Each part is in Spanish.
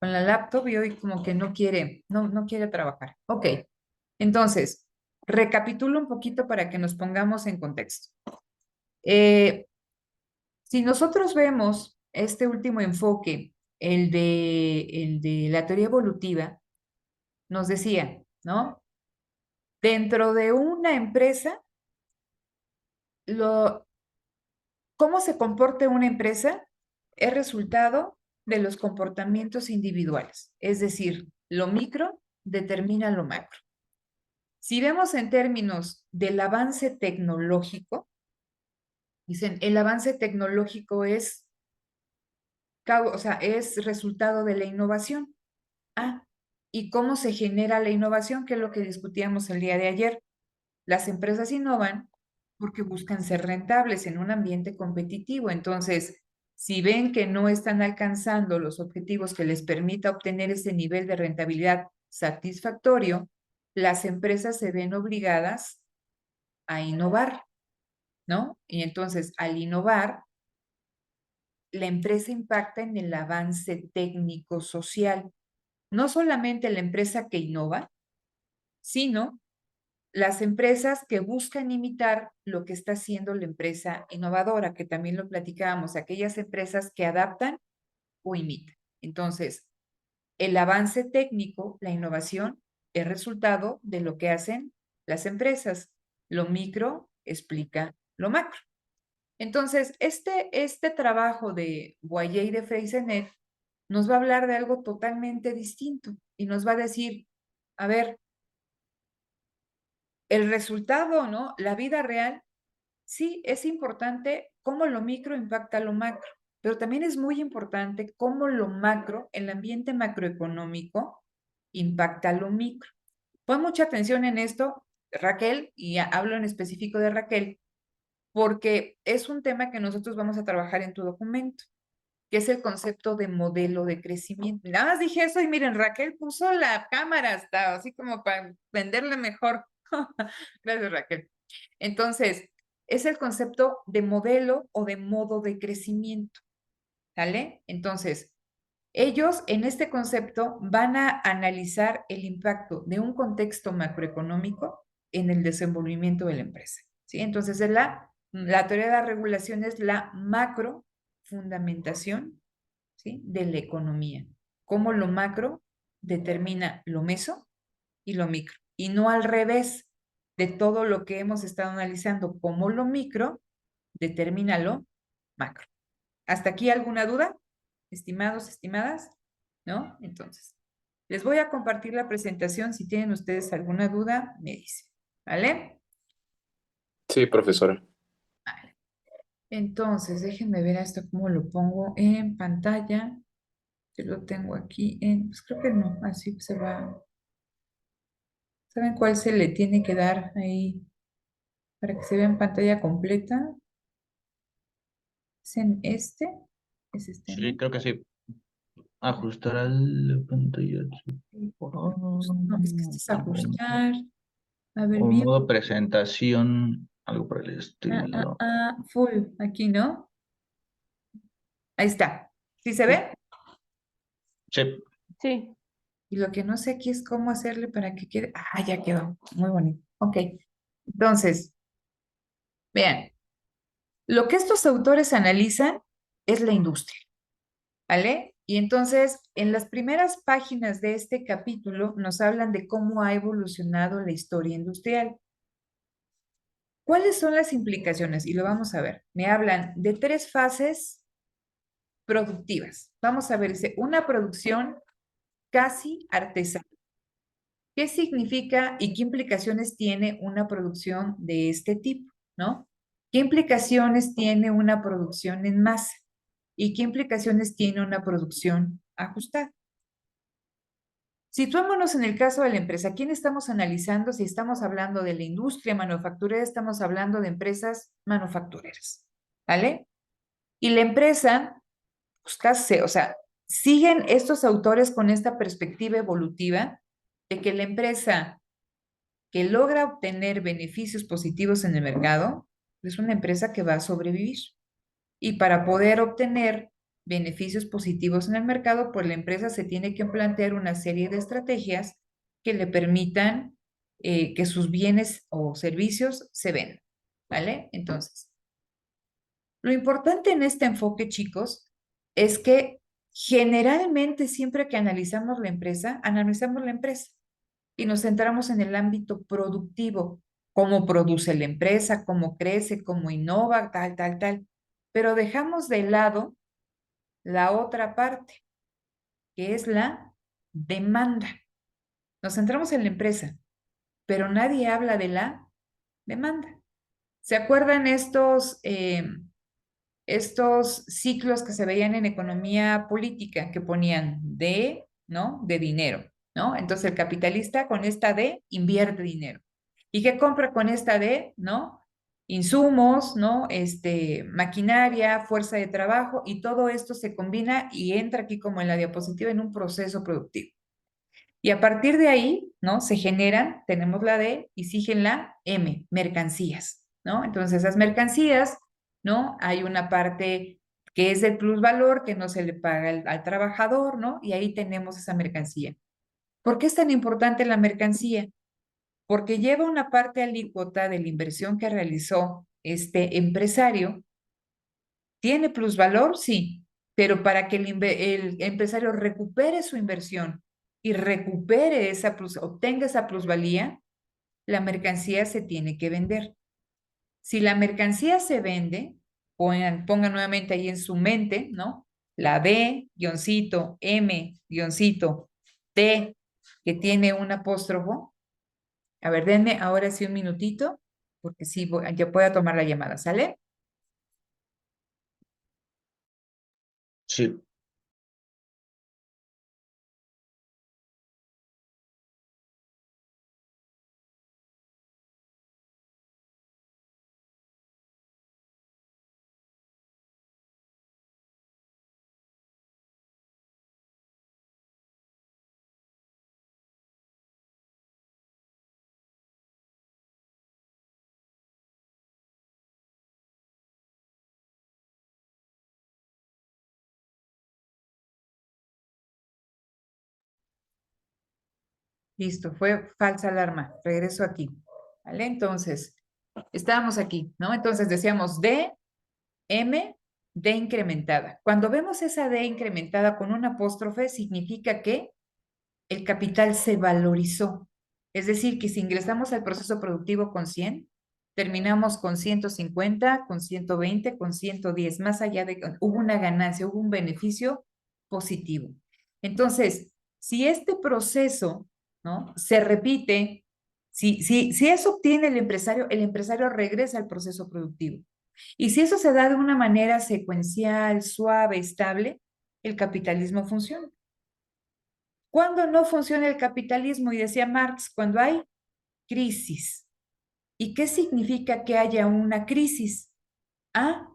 con la laptop y hoy como que no quiere trabajar. Ok, entonces, recapitulo un poquito para que nos pongamos en contexto. Eh, si nosotros vemos este último enfoque, el de la teoría evolutiva, nos decía, ¿no? Dentro de una empresa, lo, cómo se comporta una empresa es resultado de los comportamientos individuales, es decir, lo micro determina lo macro. Si vemos en términos del avance tecnológico, dicen, el avance tecnológico es resultado de la innovación. Ah, ¿y cómo se genera la innovación? Que es lo que discutíamos el día de ayer. Las empresas innovan porque buscan ser rentables en un ambiente competitivo. Entonces, si ven que no están alcanzando los objetivos que les permita obtener ese nivel de rentabilidad satisfactorio, las empresas se ven obligadas a innovar, ¿no? Y entonces, al innovar, la empresa impacta en el avance técnico-social. No solamente la empresa que innova, sino las empresas que buscan imitar lo que está haciendo la empresa innovadora, que también lo platicábamos, aquellas empresas que adaptan o imitan. Entonces, el avance técnico, la innovación, es resultado de lo que hacen las empresas. Lo micro explica lo macro. Entonces, este trabajo de Boyer y de Freycinet nos va a hablar de algo totalmente distinto y nos va a decir, a ver, el resultado, ¿no? La vida real, sí, es importante cómo lo micro impacta lo macro, pero también es muy importante cómo lo macro, el ambiente macroeconómico, impacta lo micro. Pon mucha atención en esto, Raquel, y hablo en específico de Raquel, porque es un tema que nosotros vamos a trabajar en tu documento, que es el concepto de modelo de crecimiento. Nada más dije eso y miren, Raquel puso la cámara hasta así como para venderle mejor. Gracias, Raquel. Entonces, es el concepto de modelo o de modo de crecimiento, ¿sale? Entonces, ellos en este concepto van a analizar el impacto de un contexto macroeconómico en el desenvolvimiento de la empresa, ¿sí? Entonces, la teoría de la regulación es la macro fundamentación, ¿sí? De la economía. Cómo lo macro determina lo meso y lo micro, y no al revés de todo lo que hemos estado analizando, cómo lo micro determina lo macro. ¿Hasta aquí alguna duda, estimados, estimadas? ¿No? Entonces, les voy a compartir la presentación. Si tienen ustedes alguna duda, me dicen. ¿Vale? Sí, profesora. Vale. Entonces, déjenme ver esto cómo lo pongo en pantalla. Yo lo tengo aquí pues creo que no, así se va. ¿Saben cuál se le tiene que dar ahí para que se vea en pantalla completa? ¿Es en este? Es este, Sí, ¿no? creo que sí. Ajustar a la pantalla. No, es que este es ajustar. A ver, O bien. modo presentación, algo por el estilo. Full, aquí, ¿no? Ahí está. ¿Sí se ve? Sí, Sí, Y lo que no sé aquí es cómo hacerle para que quede. Ah, ya quedó. Muy bonito. Ok. Entonces, vean, lo que estos autores analizan es la industria, ¿vale? Y entonces, en las primeras páginas de este capítulo nos hablan de cómo ha evolucionado la historia industrial. ¿Cuáles son las implicaciones? Y lo vamos a ver. Me hablan de tres fases productivas. Vamos a ver, dice, una producción casi artesanal. ¿Qué significa y qué implicaciones tiene una producción de este tipo, ¿no? ¿Qué implicaciones tiene una producción en masa? ¿Y qué implicaciones tiene una producción ajustada? Situémonos en el caso de la empresa. ¿Quién estamos analizando? Si estamos hablando de la industria manufacturera, estamos hablando de empresas manufactureras, ¿vale? Y la empresa busca, o sea, siguen estos autores con esta perspectiva evolutiva de que la empresa que logra obtener beneficios positivos en el mercado es una empresa que va a sobrevivir. Y para poder obtener beneficios positivos en el mercado, pues la empresa se tiene que plantear una serie de estrategias que le permitan que sus bienes o servicios se vendan, ¿vale? Entonces, lo importante en este enfoque, chicos, es que generalmente siempre que analizamos la empresa y nos centramos en el ámbito productivo, cómo produce la empresa, cómo crece, cómo innova, tal, tal, tal. Pero dejamos de lado la otra parte, que es la demanda. Nos centramos en la empresa, pero nadie habla de la demanda. ¿Se acuerdan estos ciclos que se veían en economía política que ponían D, ¿no? De dinero, ¿no? Entonces el capitalista con esta D invierte dinero. ¿Y qué compra con esta D, ¿no? Insumos, ¿no? Maquinaria, fuerza de trabajo y todo esto se combina y entra aquí como en la diapositiva en un proceso productivo. Y a partir de ahí, ¿no? Se generan, tenemos la D y siguen la M, mercancías, ¿no? Entonces, esas mercancías, ¿no? Hay una parte que es el plusvalor que no se le paga al trabajador, ¿no? Y ahí tenemos esa mercancía. ¿Por qué es tan importante la mercancía? Porque lleva una parte alícuota de la inversión que realizó este empresario. ¿Tiene plusvalor? Sí, pero para que el empresario recupere su inversión y recupere obtenga esa plusvalía, la mercancía se tiene que vender. Si la mercancía se vende, pongan nuevamente ahí en su mente, ¿no? La D, guioncito, M, guioncito, T, que tiene un apóstrofo. A ver, denme ahora sí un minutito, porque sí, yo puedo tomar la llamada, ¿sale? Sí. Listo, fue falsa alarma. Regreso aquí. ¿Vale? Entonces, estábamos aquí, ¿no? Entonces decíamos D, M, D incrementada. Cuando vemos esa D incrementada con un apóstrofe, significa que el capital se valorizó. Es decir, que si ingresamos al proceso productivo con 100, terminamos con 150, con 120, con 110, más allá de que hubo una ganancia, hubo un beneficio positivo. Entonces, si este proceso, ¿no? Se repite, si eso obtiene el empresario regresa al proceso productivo. Y si eso se da de una manera secuencial, suave, estable, el capitalismo funciona. ¿Cuándo no funciona el capitalismo? Y decía Marx, cuando hay crisis. ¿Y qué significa que haya una crisis? Ah,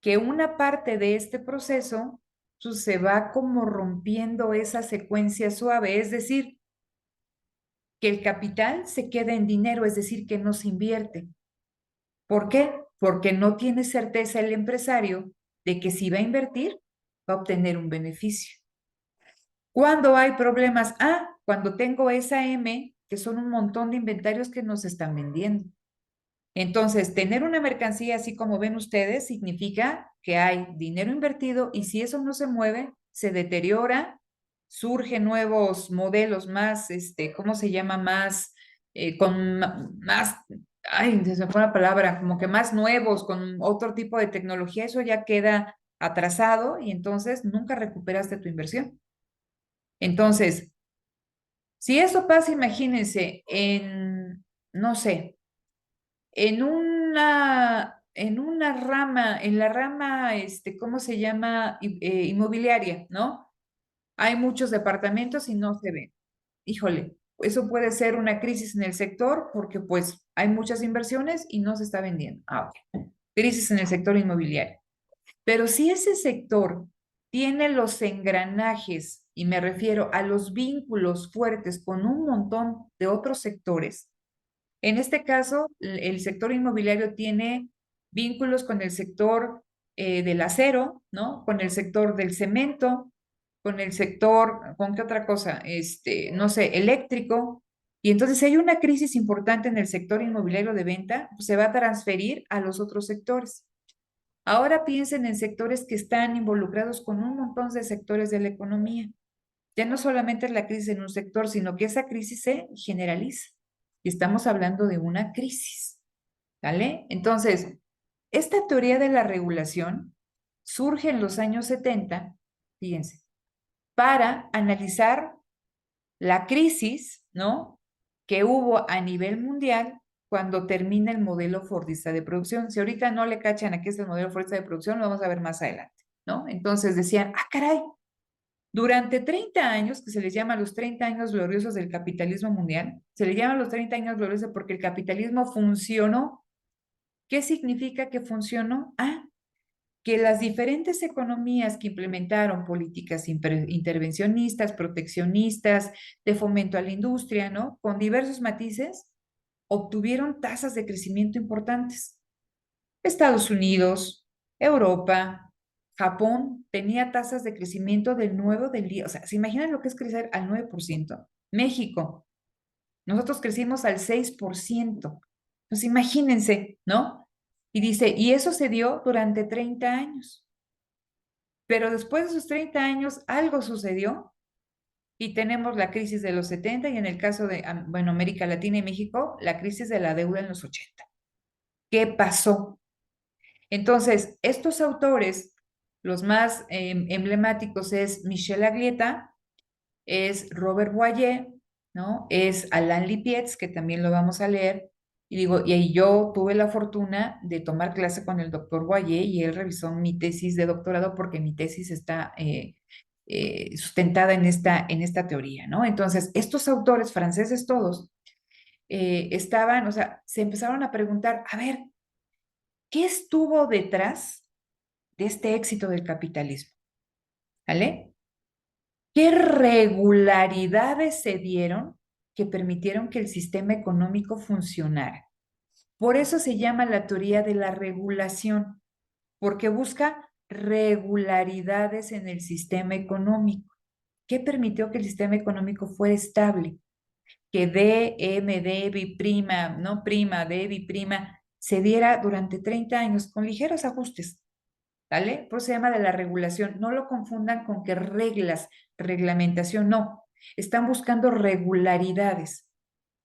que una parte de este proceso se va como rompiendo esa secuencia suave, es decir, que el capital se queda en dinero, es decir, que no se invierte. ¿Por qué? Porque no tiene certeza el empresario de que si va a invertir, va a obtener un beneficio. ¿Cuándo hay problemas? Ah, cuando tengo esa M, que son un montón de inventarios que nos están vendiendo. Entonces, tener una mercancía así como ven ustedes significa que hay dinero invertido y si eso no se mueve, se deteriora, surgen nuevos modelos más, ¿cómo se llama? Más, con más, ay, se me fue la palabra, como que más nuevos, con otro tipo de tecnología, eso ya queda atrasado y entonces nunca recuperaste tu inversión. Entonces, si eso pasa, imagínense, no sé, en una rama, en la rama, ¿cómo se llama? Inmobiliaria, ¿no? Hay muchos departamentos y no se ven. Híjole, eso puede ser una crisis en el sector porque pues hay muchas inversiones y no se está vendiendo. Ah, ok. Crisis en el sector inmobiliario. Pero si ese sector tiene los engranajes, y me refiero a los vínculos fuertes con un montón de otros sectores, en este caso, el sector inmobiliario tiene vínculos con el sector del acero, ¿no? Con el sector del cemento, con el sector, ¿con qué otra cosa? No sé, eléctrico. Y entonces, si hay una crisis importante en el sector inmobiliario de venta, pues se va a transferir a los otros sectores. Ahora piensen en sectores que están involucrados con un montón de sectores de la economía. Ya no solamente es la crisis en un sector, sino que esa crisis se generaliza. Y estamos hablando de una crisis, ¿vale? Entonces, esta teoría de la regulación surge en los años 70, fíjense, para analizar la crisis, ¿no? Que hubo a nivel mundial cuando termina el modelo Fordista de producción. Si ahorita no le cachan a qué es el modelo Fordista de producción, lo vamos a ver más adelante, ¿no? Entonces decían, ah, caray, durante 30 años, que se les llama los 30 años gloriosos del capitalismo mundial, se les llama los 30 años gloriosos porque el capitalismo funcionó. ¿Qué significa que funcionó? Ah, que las diferentes economías que implementaron políticas intervencionistas, proteccionistas, de fomento a la industria, ¿no? Con diversos matices, obtuvieron tasas de crecimiento importantes. Estados Unidos, Europa, Japón tenía tasas de crecimiento del 9 del día. O sea, ¿se imaginan lo que es crecer al 9%? México, nosotros crecimos al 6%. Pues imagínense, ¿no? Y dice, y eso se dio durante 30 años. Pero después de esos 30 años, algo sucedió y tenemos la crisis de los 70 y en el caso de, bueno, América Latina y México, la crisis de la deuda en los 80. ¿Qué pasó? Entonces, estos autores, los más emblemáticos es Michel Aglietta, es Robert Boyer, ¿no? Es Alain Lipietz, que también lo vamos a leer. Y digo, y ahí yo tuve la fortuna de tomar clase con el doctor Boyer y él revisó mi tesis de doctorado porque mi tesis está sustentada en esta teoría, ¿no? Entonces, estos autores franceses todos estaban, o sea, se empezaron a preguntar, a ver, ¿qué estuvo detrás de este éxito del capitalismo? ¿Vale? ¿Qué regularidades se dieron que permitieron que el sistema económico funcionara? Por eso se llama la teoría de la regulación, porque busca regularidades en el sistema económico. ¿Qué permitió que el sistema económico fuera estable? Que D, M, D, B', no prima, D, B', se diera durante 30 años con ligeros ajustes. ¿Vale? Por eso se llama de la regulación. No lo confundan con que reglas, reglamentación, no. Están buscando regularidades.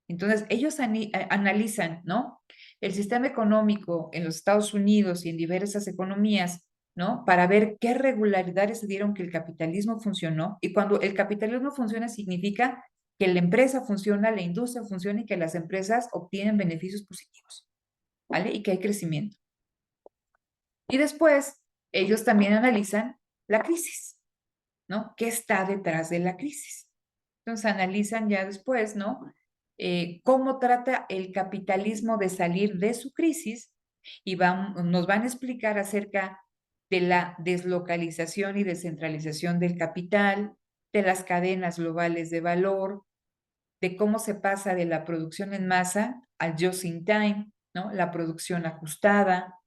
Entonces, ellos analizan, ¿no? El sistema económico en los Estados Unidos y en diversas economías, ¿no? Para ver qué regularidades se dieron que el capitalismo funcionó. Y cuando el capitalismo funciona, significa que la empresa funciona, la industria funciona y que las empresas obtienen beneficios positivos, ¿vale? Y que hay crecimiento. Y después, ellos también analizan la crisis, ¿no? ¿Qué está detrás de la crisis? Entonces, analizan ya después, ¿no? Cómo trata el capitalismo de salir de su crisis y nos van a explicar acerca de la deslocalización y descentralización del capital, de las cadenas globales de valor, de cómo se pasa de la producción en masa al just in time, ¿no? La producción ajustada,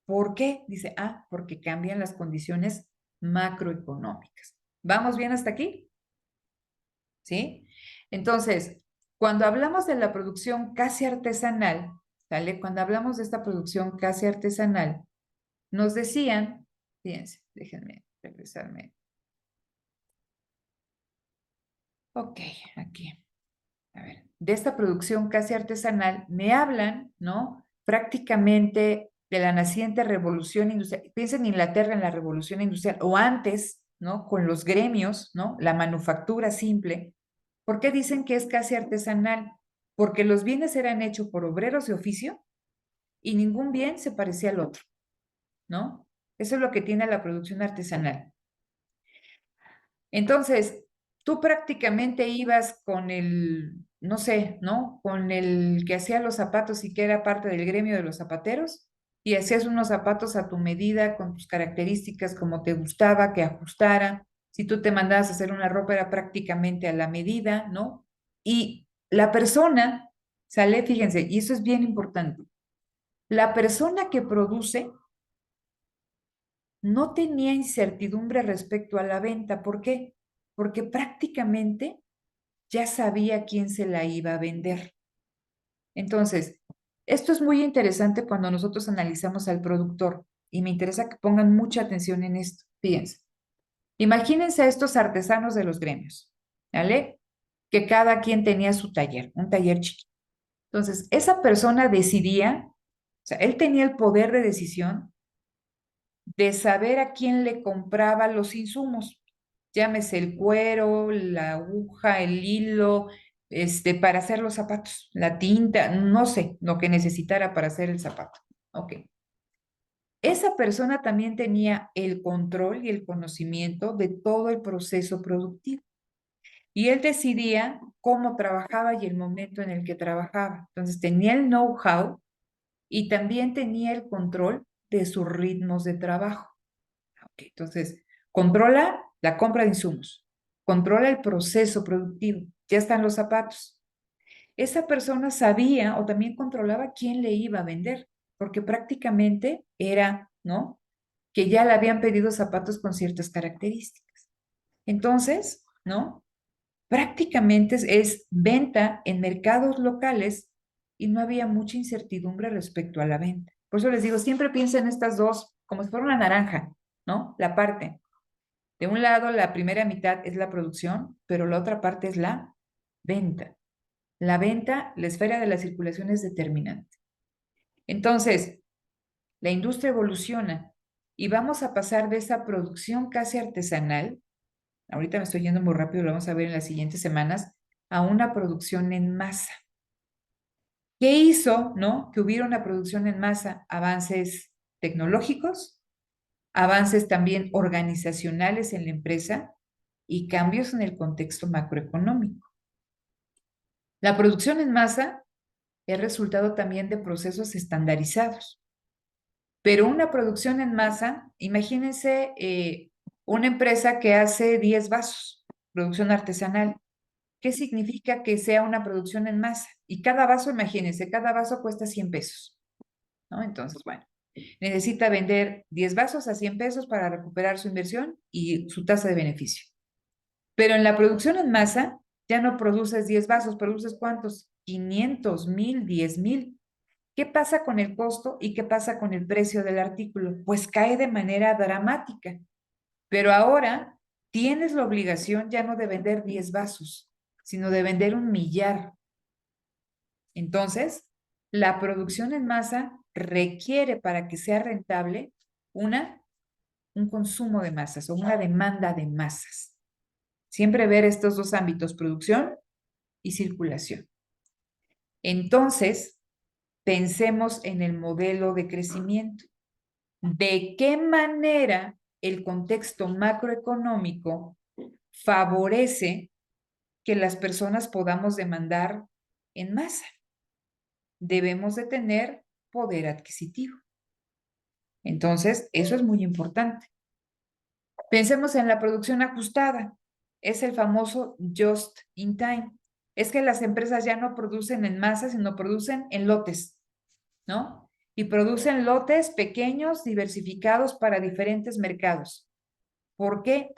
¿por qué? Dice, ah, porque cambian las condiciones macroeconómicas. ¿Vamos bien hasta aquí? ¿Sí? Entonces, cuando hablamos de la producción casi artesanal, ¿sale? Cuando hablamos de esta producción casi artesanal, nos decían, fíjense, déjenme regresarme. Ok, aquí. A ver, de esta producción casi artesanal, me hablan, ¿no? Prácticamente de la naciente revolución industrial. Piensen en Inglaterra en la revolución industrial o antes, ¿no? Con los gremios, ¿no? La manufactura simple. ¿Por qué dicen que es casi artesanal? Porque los bienes eran hechos por obreros de oficio y ningún bien se parecía al otro, ¿no? Eso es lo que tiene la producción artesanal. Entonces, tú prácticamente ibas con el, no sé, ¿no? Con el que hacía los zapatos y que era parte del gremio de los zapateros y hacías unos zapatos a tu medida, con tus características, como te gustaba, que ajustara. Si tú te mandabas a hacer una ropa era prácticamente a la medida, ¿no? Y la persona, sale, fíjense, y eso es bien importante, la persona que produce no tenía incertidumbre respecto a la venta. ¿Por qué? Porque prácticamente ya sabía quién se la iba a vender. Entonces, esto es muy interesante cuando nosotros analizamos al productor y me interesa que pongan mucha atención en esto. Fíjense, imagínense a estos artesanos de los gremios, ¿vale? Que cada quien tenía su taller, un taller chiquito. Entonces, esa persona decidía, o sea, él tenía el poder de decisión de saber a quién le compraba los insumos, llámese el cuero, la aguja, el hilo, para hacer los zapatos, la tinta, no sé, lo que necesitara para hacer el zapato. Ok. Esa persona también tenía el control y el conocimiento de todo el proceso productivo. Y él decidía cómo trabajaba y el momento en el que trabajaba. Entonces tenía el know-how y también tenía el control de sus ritmos de trabajo. Okay, entonces, controla la compra de insumos, controla el proceso productivo, ya están los zapatos. Esa persona sabía o también controlaba quién le iba a vender, porque prácticamente era, ¿no? Que ya le habían pedido zapatos con ciertas características. Entonces, ¿no? Prácticamente es venta en mercados locales y no había mucha incertidumbre respecto a la venta. Por eso les digo, siempre piensen en estas dos, como si fuera una naranja, ¿no? La parte. De un lado, la primera mitad es la producción, pero la otra parte es la venta. La venta, la esfera de la circulación es determinante. Entonces, la industria evoluciona y vamos a pasar de esa producción casi artesanal, ahorita me estoy yendo muy rápido, lo vamos a ver en las siguientes semanas, a una producción en masa. ¿Qué hizo, no? Que hubiera una producción en masa, avances tecnológicos, avances también organizacionales en la empresa y cambios en el contexto macroeconómico. La producción en masa es resultado también de procesos estandarizados, pero una producción en masa, imagínense una empresa que hace 10 vasos, producción artesanal. ¿Qué significa que sea una producción en masa? Y cada vaso, imagínense, cada vaso cuesta 100 pesos, ¿no? Entonces, bueno, necesita vender 10 vasos a 100 pesos para recuperar su inversión y su tasa de beneficio. Pero en la producción en masa, ya no produces 10 vasos, produces ¿cuántos? 500, 1000, 10,000. ¿Qué pasa con el costo y qué pasa con el precio del artículo? Pues cae de manera dramática. Pero ahora tienes la obligación ya no de vender 10 vasos, sino de vender 1,000,000. Entonces, la producción en masa requiere para que sea rentable un consumo de masas o una demanda de masas. Siempre ver estos dos ámbitos, producción y circulación. Entonces, pensemos en el modelo de crecimiento. ¿De qué manera el contexto macroeconómico favorece que las personas podamos demandar en masa? Debemos de tener poder adquisitivo. Entonces, eso es muy importante. Pensemos en la producción ajustada. Es el famoso just in time. Es que las empresas ya no producen en masa, sino producen en lotes, ¿no? Y producen lotes pequeños, diversificados para diferentes mercados. ¿Por qué?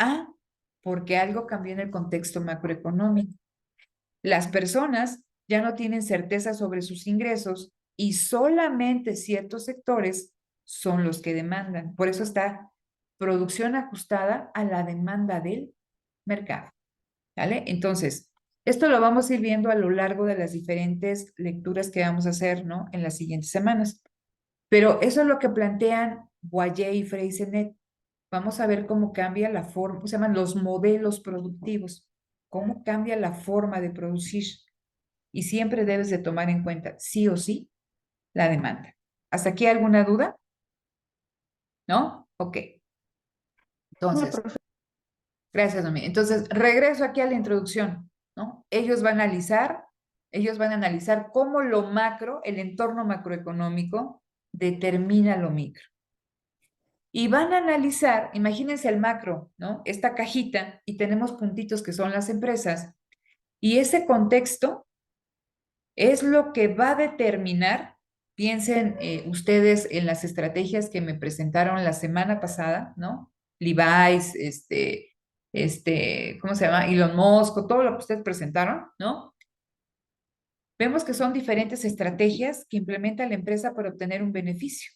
Porque algo cambió en el contexto macroeconómico. Las personas ya no tienen certeza sobre sus ingresos y solamente ciertos sectores son los que demandan. Por eso está producción ajustada a la demanda del mercado. ¿Vale? Entonces, esto lo vamos a ir viendo a lo largo de las diferentes lecturas que vamos a hacer, ¿no? En las siguientes semanas. Pero eso es lo que plantean Boyer y Freycinet. Vamos a ver cómo cambia la forma, ¿cómo se llaman? Los modelos productivos, cómo cambia la forma de producir. Y siempre debes de tomar en cuenta, sí o sí, la demanda. ¿Hasta aquí alguna duda? ¿No? Ok. No, Entonces, gracias, Noemí. Entonces, regreso aquí a la introducción, ¿no? Ellos van a analizar cómo lo macro, el entorno macroeconómico, determina lo micro. Y van a analizar, imagínense el macro, ¿no? Esta cajita y tenemos puntitos que son las empresas. Y ese contexto es lo que va a determinar Piensen ustedes en las estrategias que me presentaron la semana pasada, ¿no? Levi's, ¿cómo se llama? Elon Musk, todo lo que ustedes presentaron, ¿no? Vemos que son diferentes estrategias que implementa la empresa para obtener un beneficio,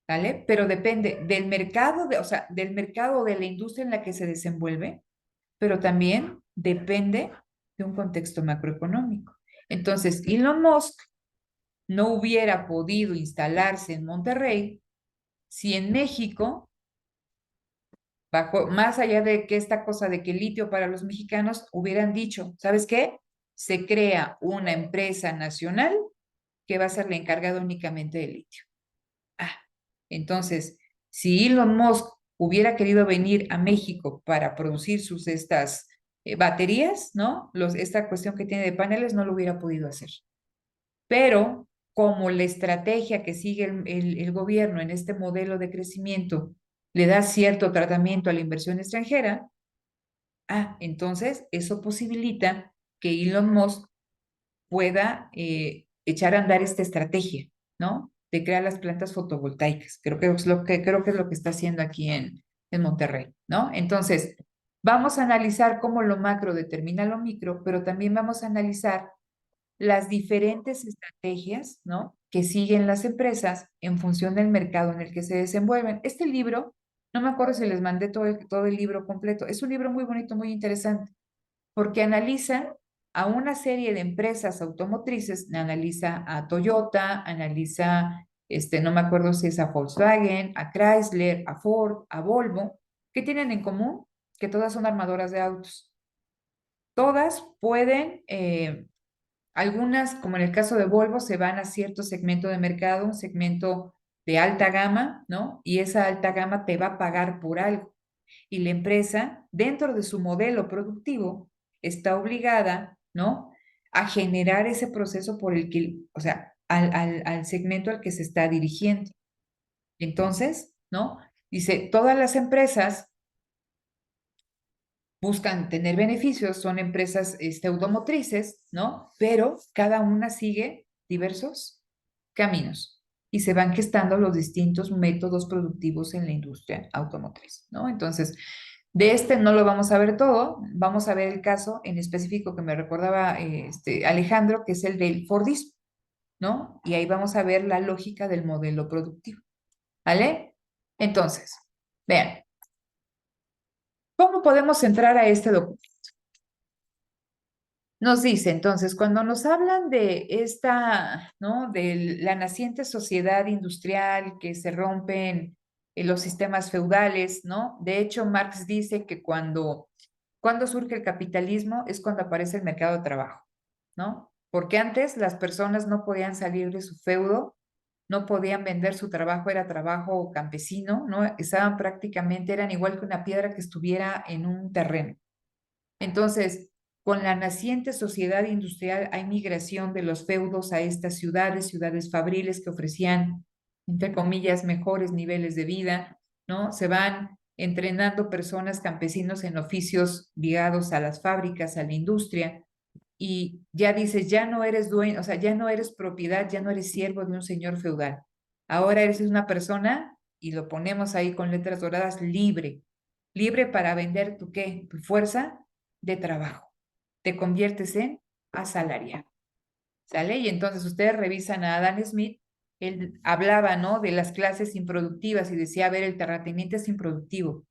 ¿vale? Pero depende del mercado, o sea, del mercado de la industria en la que se desenvuelve, pero también depende de un contexto macroeconómico. Entonces, Elon Musk no hubiera podido instalarse en Monterrey si en México, bajo, más allá de que esta cosa de que el litio para los mexicanos, hubieran dicho, ¿sabes qué? Se crea una empresa nacional que va a ser la encargada únicamente del litio. Ah, entonces, si Elon Musk hubiera querido venir a México para producir sus estas baterías, ¿no? Esta cuestión que tiene de paneles no lo hubiera podido hacer. Pero como la estrategia que sigue el gobierno en este modelo de crecimiento le da cierto tratamiento a la inversión extranjera, entonces eso posibilita que Elon Musk pueda echar a andar esta estrategia, ¿no? De crear las plantas fotovoltaicas. Creo que es lo que está haciendo aquí en Monterrey, ¿no? Entonces, vamos a analizar cómo lo macro determina lo micro, pero también vamos a analizar las diferentes estrategias, ¿no? Que siguen las empresas en función del mercado en el que se desenvuelven. Este libro, no me acuerdo si les mandé todo el libro completo, es un libro muy bonito, muy interesante, porque analiza a una serie de empresas automotrices, analiza a Toyota, analiza, no me acuerdo si es a Volkswagen, a Chrysler, a Ford, a Volvo, ¿qué tienen en común? Que todas son armadoras de autos. Todas pueden algunas, como en el caso de Volvo, se van a cierto segmento de mercado, un segmento de alta gama, ¿no? Y esa alta gama te va a pagar por algo. Y la empresa, dentro de su modelo productivo, está obligada, ¿no? A generar ese proceso por el que, o sea, al segmento al que se está dirigiendo. Entonces, ¿no? Dice, todas las empresas buscan tener beneficios, son empresas automotrices, ¿no? Pero cada una sigue diversos caminos y se van gestando los distintos métodos productivos en la industria automotriz, ¿no? Entonces, de no lo vamos a ver todo, vamos a ver el caso en específico que me recordaba Alejandro, que es el del Fordismo, ¿no? Y ahí vamos a ver la lógica del modelo productivo, ¿vale? Entonces, vean, ¿cómo podemos entrar a este documento? Nos dice, entonces, cuando nos hablan de esta, ¿no? De la naciente sociedad industrial que se rompen los sistemas feudales, ¿no? De hecho, Marx dice que cuando surge el capitalismo es cuando aparece el mercado de trabajo, ¿no? Porque antes las personas no podían salir de su feudo, no podían vender su trabajo, era trabajo campesino, ¿no? Estaban prácticamente, eran igual que una piedra que estuviera en un terreno. Entonces, con la naciente sociedad industrial hay migración de los feudos a estas ciudades fabriles que ofrecían, entre comillas, mejores niveles de vida, ¿no? Se van entrenando personas, campesinos en oficios ligados a las fábricas, a la industria, y ya dices, ya no eres dueño, o sea, ya no eres propiedad, ya no eres siervo de un señor feudal. Ahora eres una persona, y lo ponemos ahí con letras doradas, libre. Libre para vender tu qué, tu fuerza de trabajo. Te conviertes en asalariado. ¿Sale? Y entonces ustedes revisan a Adam Smith, él hablaba, ¿no? De las clases improductivas y decía, a ver, el terrateniente es improductivo.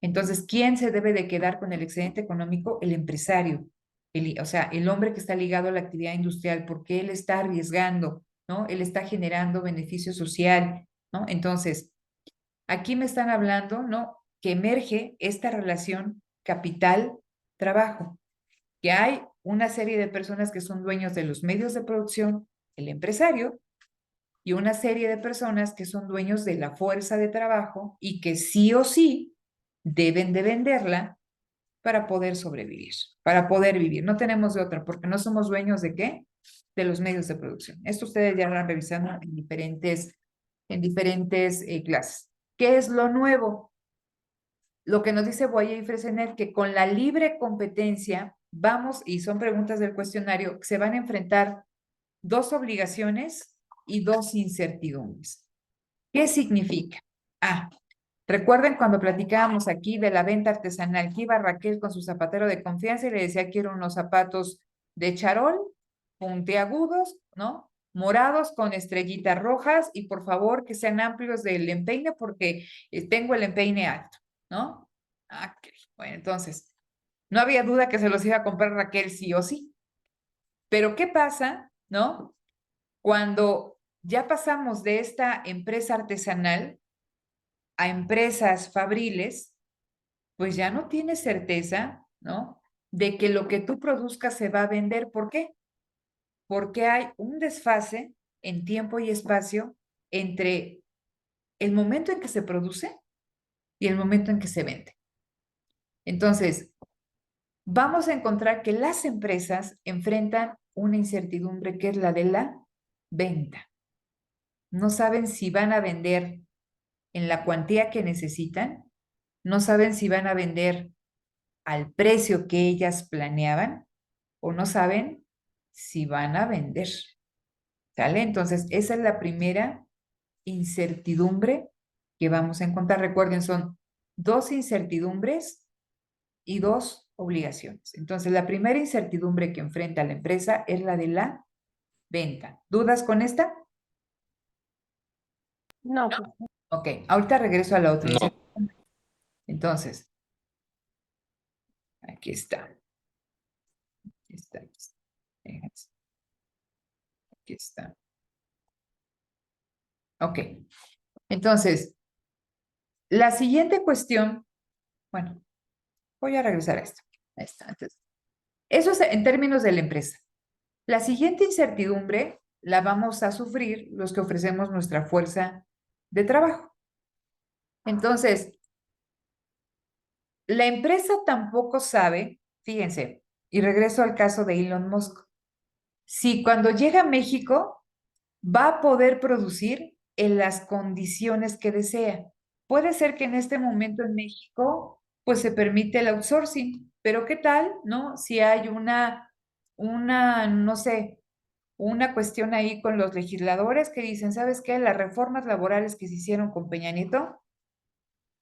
Entonces, ¿quién se debe de quedar con el excedente económico? El empresario, o sea, el hombre que está ligado a la actividad industrial, porque él está arriesgando, ¿no? Él está generando beneficio social, ¿no? Entonces, aquí me están hablando, ¿no? Que emerge esta relación capital-trabajo, que hay una serie de personas que son dueños de los medios de producción, el empresario, y una serie de personas que son dueños de la fuerza de trabajo y que sí o sí deben de venderla para poder sobrevivir, para poder vivir. No tenemos de otra, porque no somos dueños de qué? De los medios de producción. Esto ustedes ya lo han revisado en diferentes clases. ¿Qué es lo nuevo? Lo que nos dice Boyer y Fresenet, que con la libre competencia vamos, y son preguntas del cuestionario, se van a enfrentar 2 obligaciones y 2 incertidumbres. ¿Qué significa? Recuerden cuando platicábamos aquí de la venta artesanal, que iba Raquel con su zapatero de confianza y le decía, quiero unos zapatos de charol, puntiagudos, ¿no? Morados con estrellitas rojas y por favor que sean amplios del empeine porque tengo el empeine alto, ¿no? Bueno, entonces, no había duda que se los iba a comprar Raquel sí o sí. Pero ¿qué pasa, no? Cuando ya pasamos de esta empresa artesanal a empresas fabriles, pues ya no tienes certeza, ¿no? De que lo que tú produzcas se va a vender. ¿Por qué? Porque hay un desfase en tiempo y espacio entre el momento en que se produce y el momento en que se vende. Entonces, vamos a encontrar que las empresas enfrentan una incertidumbre que es la de la venta. No saben si van a vender en la cuantía que necesitan, no saben si van a vender al precio que ellas planeaban o no saben si van a vender. ¿Sale? Entonces, esa es la primera incertidumbre que vamos a encontrar. Recuerden, son 2 incertidumbres y 2 obligaciones. Entonces, la primera incertidumbre que enfrenta la empresa es la de la venta. ¿Dudas con esta? No, Ok, ahorita regreso a la otra No. incertidumbre. Entonces, aquí está. Aquí está. Aquí está. Ok, entonces, la siguiente cuestión, bueno, voy a regresar a esto. Ahí está, antes. Eso es en términos de la empresa. La siguiente incertidumbre la vamos a sufrir los que ofrecemos nuestra fuerza de trabajo. Entonces, la empresa tampoco sabe, fíjense, y regreso al caso de Elon Musk, si cuando llega a México va a poder producir en las condiciones que desea. Puede ser que en este momento en México pues se permite el outsourcing, pero ¿qué tal, no? Si hay no sé, una cuestión ahí con los legisladores que dicen, ¿sabes qué? Las reformas laborales que se hicieron con Peña Nieto,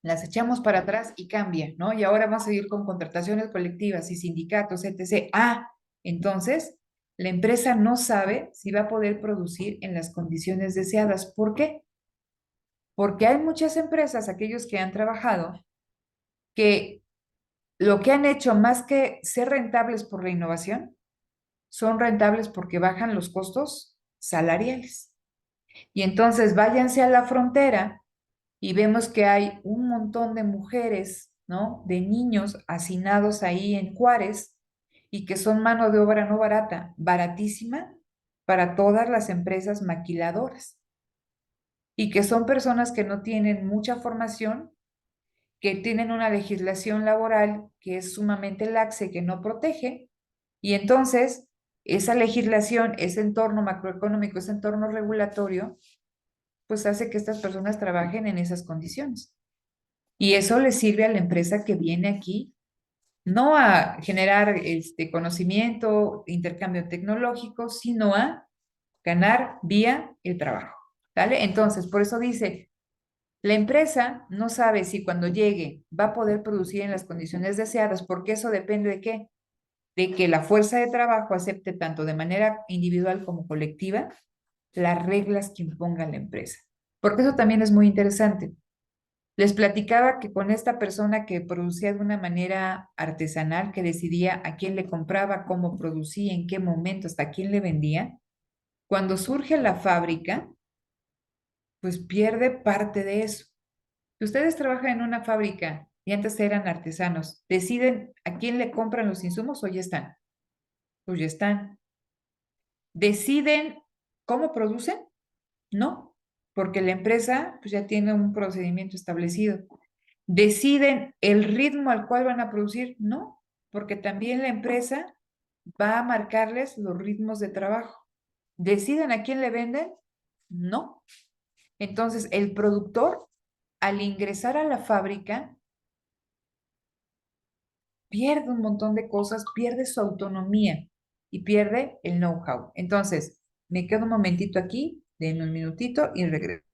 las echamos para atrás y cambia, ¿no? Y ahora vamos a seguir con contrataciones colectivas y sindicatos, etc. Entonces, la empresa no sabe si va a poder producir en las condiciones deseadas. ¿Por qué? Porque hay muchas empresas, aquellos que han trabajado, que lo que han hecho más que ser rentables por la innovación, son rentables porque bajan los costos salariales. Y entonces váyanse a la frontera y vemos que hay un montón de mujeres, ¿no? De niños hacinados ahí en Juárez y que son mano de obra no barata, baratísima para todas las empresas maquiladoras y que son personas que no tienen mucha formación, que tienen una legislación laboral que es sumamente laxa y que no protege, y entonces esa legislación, ese entorno macroeconómico, ese entorno regulatorio, pues hace que estas personas trabajen en esas condiciones. Y eso le sirve a la empresa que viene aquí, no a generar conocimiento, intercambio tecnológico, sino a ganar vía el trabajo. ¿Vale? Entonces, por eso dice, la empresa no sabe si cuando llegue va a poder producir en las condiciones deseadas, porque eso depende de qué, de que la fuerza de trabajo acepte tanto de manera individual como colectiva las reglas que imponga la empresa. Porque eso también es muy interesante. Les platicaba que con esta persona que producía de una manera artesanal, que decidía a quién le compraba, cómo producía, en qué momento, hasta quién le vendía, cuando surge la fábrica, pues pierde parte de eso. Si ustedes trabajan en una fábrica y antes eran artesanos, ¿deciden a quién le compran los insumos o ya están? Pues ya están. ¿Deciden cómo producen? No, porque la empresa pues ya tiene un procedimiento establecido. ¿Deciden el ritmo al cual van a producir? No, porque también la empresa va a marcarles los ritmos de trabajo. ¿Deciden a quién le venden? No. Entonces, el productor, al ingresar a la fábrica, pierde un montón de cosas, pierde su autonomía y pierde el know-how. Entonces, Me quedo un momentito aquí, denme un minutito y regreso.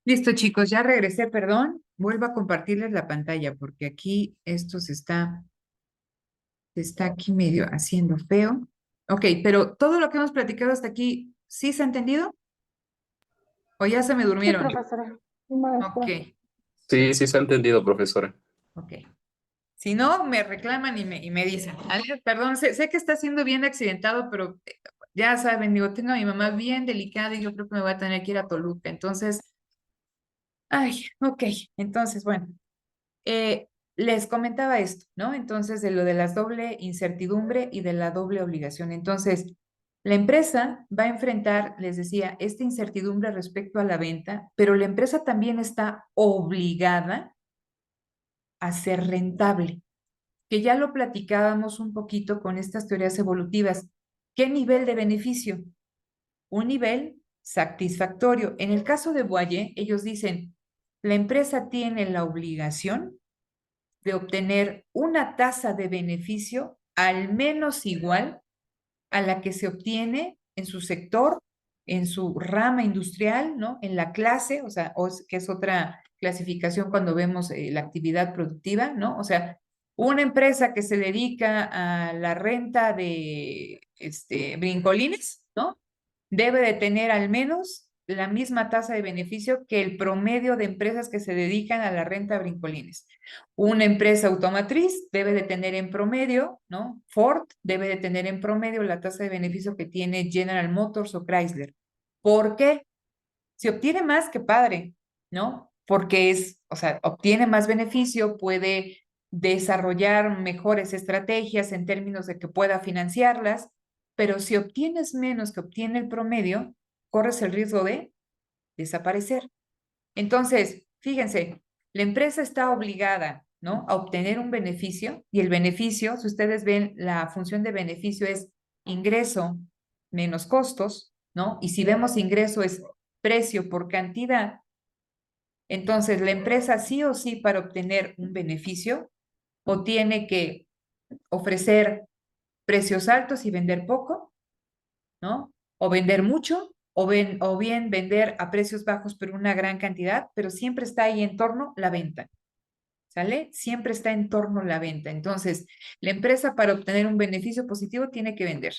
Listo, chicos, ya regresé, perdón. Vuelvo a compartirles la pantalla porque aquí esto se está aquí medio haciendo feo. Ok, pero todo lo que hemos platicado hasta aquí, ¿sí se ha entendido? ¿O ya se me Sí, durmieron? profesora. Ok, Maestra. Sí, sí se ha entendido, profesora. ok. Si no, me reclaman y me dicen. Ay, perdón, sé que está siendo bien accidentado, pero ya saben, digo, tengo a mi mamá bien delicada y yo creo que me voy a tener que ir a Toluca. Entonces, ay, ok. Entonces, bueno. Les comentaba esto, ¿no? Entonces, de lo de la doble incertidumbre y de la doble obligación. Entonces, la empresa va a enfrentar, les decía, esta incertidumbre respecto a la venta, pero la empresa también está obligada a ser rentable, que ya lo platicábamos un poquito con estas teorías evolutivas. ¿Qué nivel de beneficio? Un nivel satisfactorio. En el caso de Boyer, ellos dicen, la empresa tiene la obligación de obtener una tasa de beneficio al menos igual a la que se obtiene en su sector, en su rama industrial, ¿no? En la clase, o sea, que es otra clasificación cuando vemos la actividad productiva, ¿no? O sea, una empresa que se dedica a la renta de brincolines, ¿no? Debe de tener al menos la misma tasa de beneficio que el promedio de empresas que se dedican a la renta de brincolines. Una empresa automotriz debe de tener en promedio, ¿no? Ford debe de tener en promedio la tasa de beneficio que tiene General Motors o Chrysler. ¿Por qué? Si obtiene más, que padre, ¿no? Porque o sea, obtiene más beneficio, puede desarrollar mejores estrategias en términos de que pueda financiarlas, pero si obtienes menos que obtiene el promedio, corres el riesgo de desaparecer. Entonces, fíjense, la empresa está obligada, ¿no? A obtener un beneficio y el beneficio, si ustedes ven, la función de beneficio es ingreso menos costos, ¿no? Y si vemos ingreso es precio por cantidad, entonces la empresa sí o sí para obtener un beneficio o tiene que ofrecer precios altos y vender poco, ¿no? O vender mucho, o bien vender a precios bajos pero una gran cantidad, pero siempre está ahí en torno la venta, ¿sale? Siempre está en torno la venta. Entonces, la empresa para obtener un beneficio positivo tiene que vender,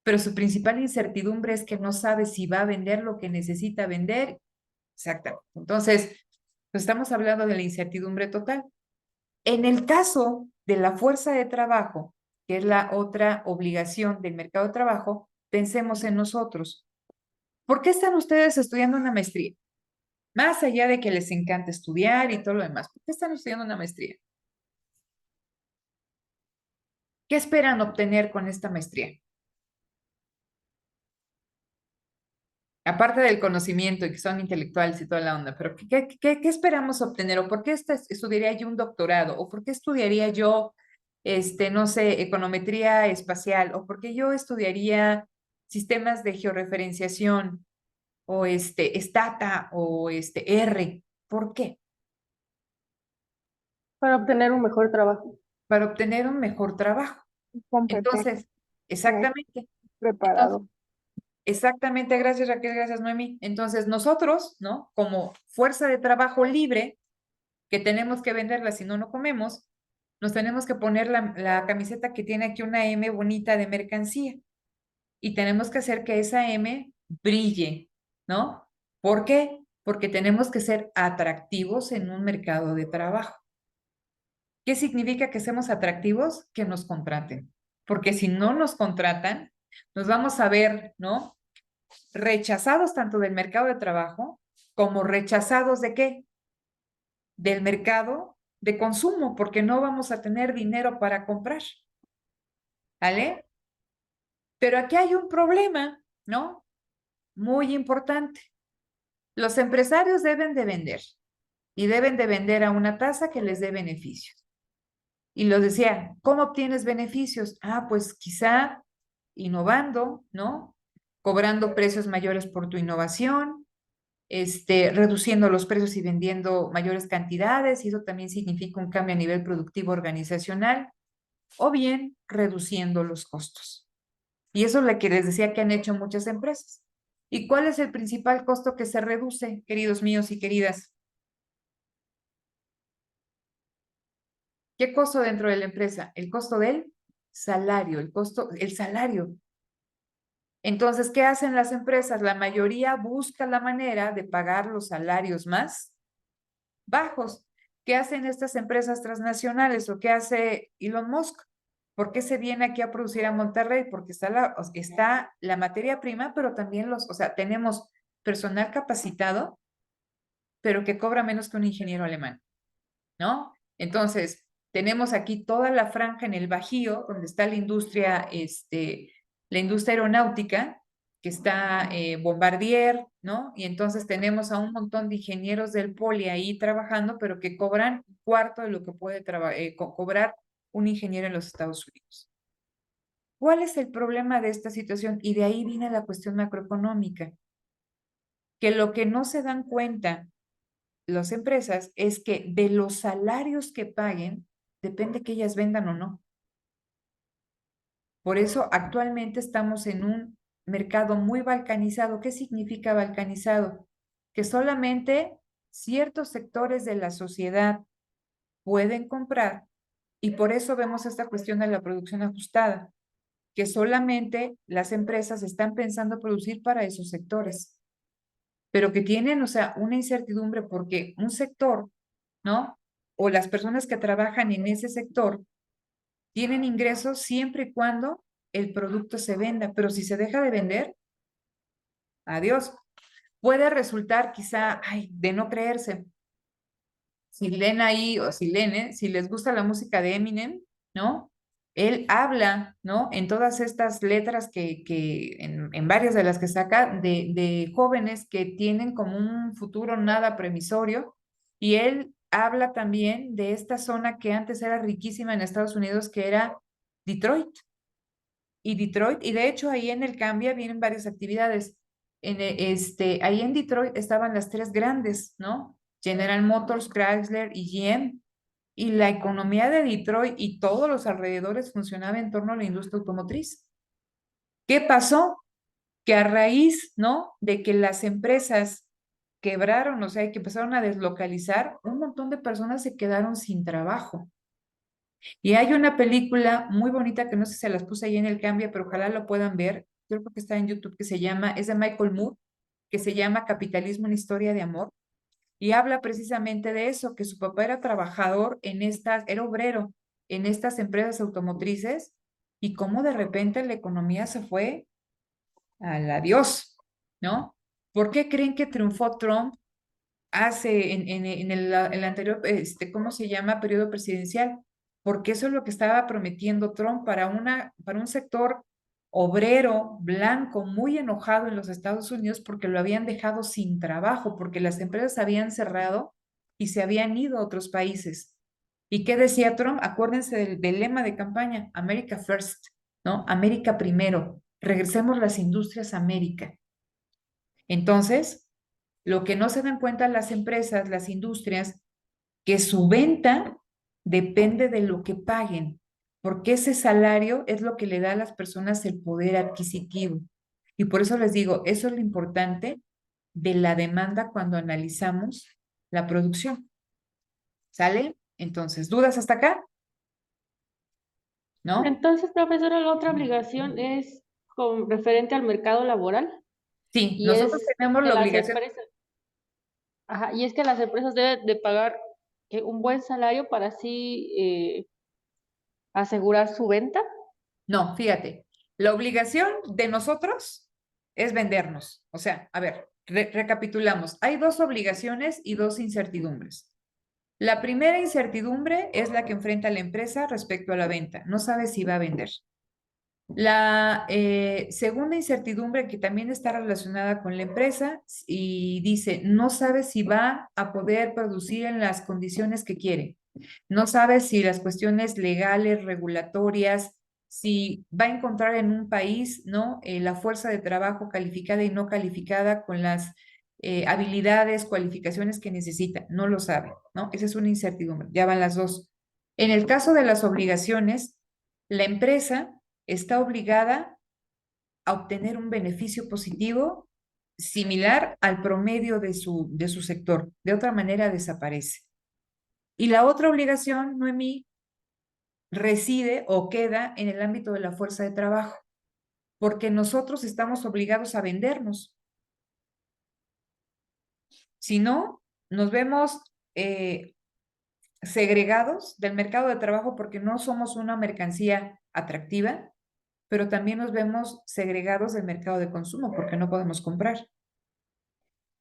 pero su principal incertidumbre es que no sabe si va a vender lo que necesita vender. Exactamente. Entonces, pues estamos hablando de la incertidumbre total. En el caso de la fuerza de trabajo, que es la otra obligación del mercado de trabajo, pensemos en nosotros. ¿Por qué están ustedes estudiando una maestría? Más allá de que les encanta estudiar y todo lo demás, ¿por qué están estudiando una maestría? ¿Qué esperan obtener con esta maestría? Aparte del conocimiento y que son intelectuales y toda la onda, pero ¿qué esperamos obtener? ¿O por qué estudiaría yo un doctorado? ¿O por qué estudiaría yo, no sé, econometría espacial? ¿O por qué yo estudiaría sistemas de georreferenciación? ¿O Stata? ¿O R? ¿Por qué? Para obtener un mejor trabajo. Para obtener un mejor trabajo. Competente, Entonces, exactamente. Entonces, preparado. exactamente, gracias Raquel, gracias Noemi. Entonces, nosotros, ¿no? Como fuerza de trabajo libre, que tenemos que venderla si no, no comemos, nos tenemos que poner la camiseta que tiene aquí una M bonita de mercancía y tenemos que hacer que esa M brille, ¿no? ¿Por qué? Porque tenemos que ser atractivos en un mercado de trabajo. ¿Qué significa que seamos atractivos? Que nos contraten. Porque si no nos contratan, nos vamos a ver, ¿no? Rechazados tanto del mercado de trabajo como rechazados de qué? Del mercado de consumo, porque no vamos a tener dinero para comprar. ¿Vale? Pero aquí hay un problema, ¿no? Muy importante. Los empresarios deben de vender y deben de vender a una tasa que les dé beneficios. Y los decía, ¿cómo obtienes beneficios? Ah, pues quizá innovando, ¿no? Cobrando precios mayores por tu innovación, reduciendo los precios y vendiendo mayores cantidades, y eso también significa un cambio a nivel productivo organizacional, o bien reduciendo los costos. Y eso es lo que les decía que han hecho muchas empresas. ¿Y cuál es el principal costo que se reduce, queridos míos y queridas? ¿Qué costo dentro de la empresa? El costo del salario, el salario. Entonces, ¿qué hacen las empresas? La mayoría busca la manera de pagar los salarios más bajos. ¿Qué hacen estas empresas transnacionales o qué hace Elon Musk? ¿Por qué se viene aquí a producir a Monterrey? Porque está la materia prima, pero también o sea, tenemos personal capacitado, pero que cobra menos que un ingeniero alemán, ¿no? Entonces, tenemos aquí toda la franja en el Bajío, donde está la industria aeronáutica, que está Bombardier, ¿no? Y entonces tenemos a un montón de ingenieros del Poli ahí trabajando, pero que cobran un cuarto de lo que puede cobrar un ingeniero en los Estados Unidos. ¿Cuál es el problema de esta situación? Y de ahí viene la cuestión macroeconómica, que lo que no se dan cuenta las empresas es que de los salarios que paguen, depende que ellas vendan o no. Por eso actualmente estamos en un mercado muy balcanizado. ¿Qué significa balcanizado? Que solamente ciertos sectores de la sociedad pueden comprar y por eso vemos esta cuestión de la producción ajustada, que solamente las empresas están pensando producir para esos sectores, pero que tienen, o sea, una incertidumbre porque un sector, ¿no? O las personas que trabajan en ese sector tienen ingresos siempre y cuando el producto se venda, pero si se deja de vender, adiós. Puede resultar quizá, ay, de no creerse. Si leen ahí, o si leen, si les gusta la música de Eminem, ¿no? Él habla, ¿no? En todas estas letras en varias de las que saca, de jóvenes que tienen como un futuro nada previsorio, y él habla también de esta zona que antes era riquísima en Estados Unidos, que era Detroit. Y de hecho ahí en el Cambia vienen varias actividades. Ahí en Detroit estaban las tres grandes, ¿no? General Motors, Chrysler y GM. Y la economía de Detroit y todos los alrededores funcionaba en torno a la industria automotriz. ¿Qué pasó? Que a raíz, ¿no? De que las empresas quebraron, o sea, que empezaron a deslocalizar, un montón de personas se quedaron sin trabajo. Y hay una película muy bonita que no sé si se las puse ahí en el cambio, pero ojalá lo puedan ver. Yo creo que está en YouTube, es de Michael Moore, que se llama Capitalismo, una historia de amor. Y habla precisamente de eso, que su papá era trabajador era obrero en estas empresas automotrices y cómo de repente la economía se fue al adiós, ¿no? ¿Por qué creen que triunfó Trump en el anterior, ¿cómo se llama? Periodo presidencial? Porque eso es lo que estaba prometiendo Trump para un sector obrero, blanco, muy enojado en los Estados Unidos porque lo habían dejado sin trabajo, porque las empresas habían cerrado y se habían ido a otros países. ¿Y qué decía Trump? Acuérdense del lema de campaña, America First, ¿no? América primero. Regresemos las industrias a América. Entonces, lo que no se dan cuenta las empresas, las industrias, que su venta depende de lo que paguen, porque ese salario es lo que le da a las personas el poder adquisitivo. Y por eso les digo, eso es lo importante de la demanda cuando analizamos la producción. ¿Sale? Entonces, ¿dudas hasta acá? ¿No? Entonces, profesora, la otra obligación es con referente al mercado laboral Sí, y nosotros es tenemos que la las obligación. empresas, ajá, y es que las empresas deben de pagar un buen salario para así asegurar su venta. No, fíjate, la obligación de nosotros es vendernos. O sea, a ver, recapitulamos. Hay dos obligaciones y dos incertidumbres. La primera incertidumbre es la que enfrenta la empresa respecto a la venta. No sabe si va a vender. La segunda incertidumbre que también está relacionada con la empresa y dice, no sabe si va a poder producir en las condiciones que quiere. No sabe si las cuestiones legales, regulatorias, si va a encontrar en un país, ¿no? La fuerza de trabajo calificada y no calificada con las habilidades, cualificaciones que necesita. No lo sabe, ¿no? Esa es una incertidumbre. Ya van las dos. En el caso de las obligaciones, la empresa está obligada a obtener un beneficio positivo similar al promedio de su sector. De otra manera desaparece. Y la otra obligación, Noemí, reside o queda en el ámbito de la fuerza de trabajo, porque nosotros estamos obligados a vendernos. Si no, nos vemos segregados del mercado de trabajo porque no somos una mercancía atractiva, pero también nos vemos segregados del mercado de consumo porque no podemos comprar,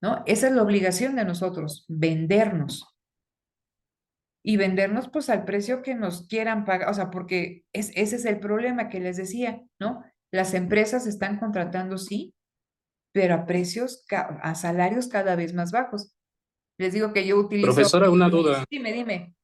¿no? Esa es la obligación de nosotros, vendernos. Y vendernos pues al precio que nos quieran pagar, o sea, porque ese es el problema que les decía, ¿no? Las empresas están contratando, sí, pero a precios, a salarios cada vez más bajos. Les digo que yo utilizo, Profesora, una duda. dime.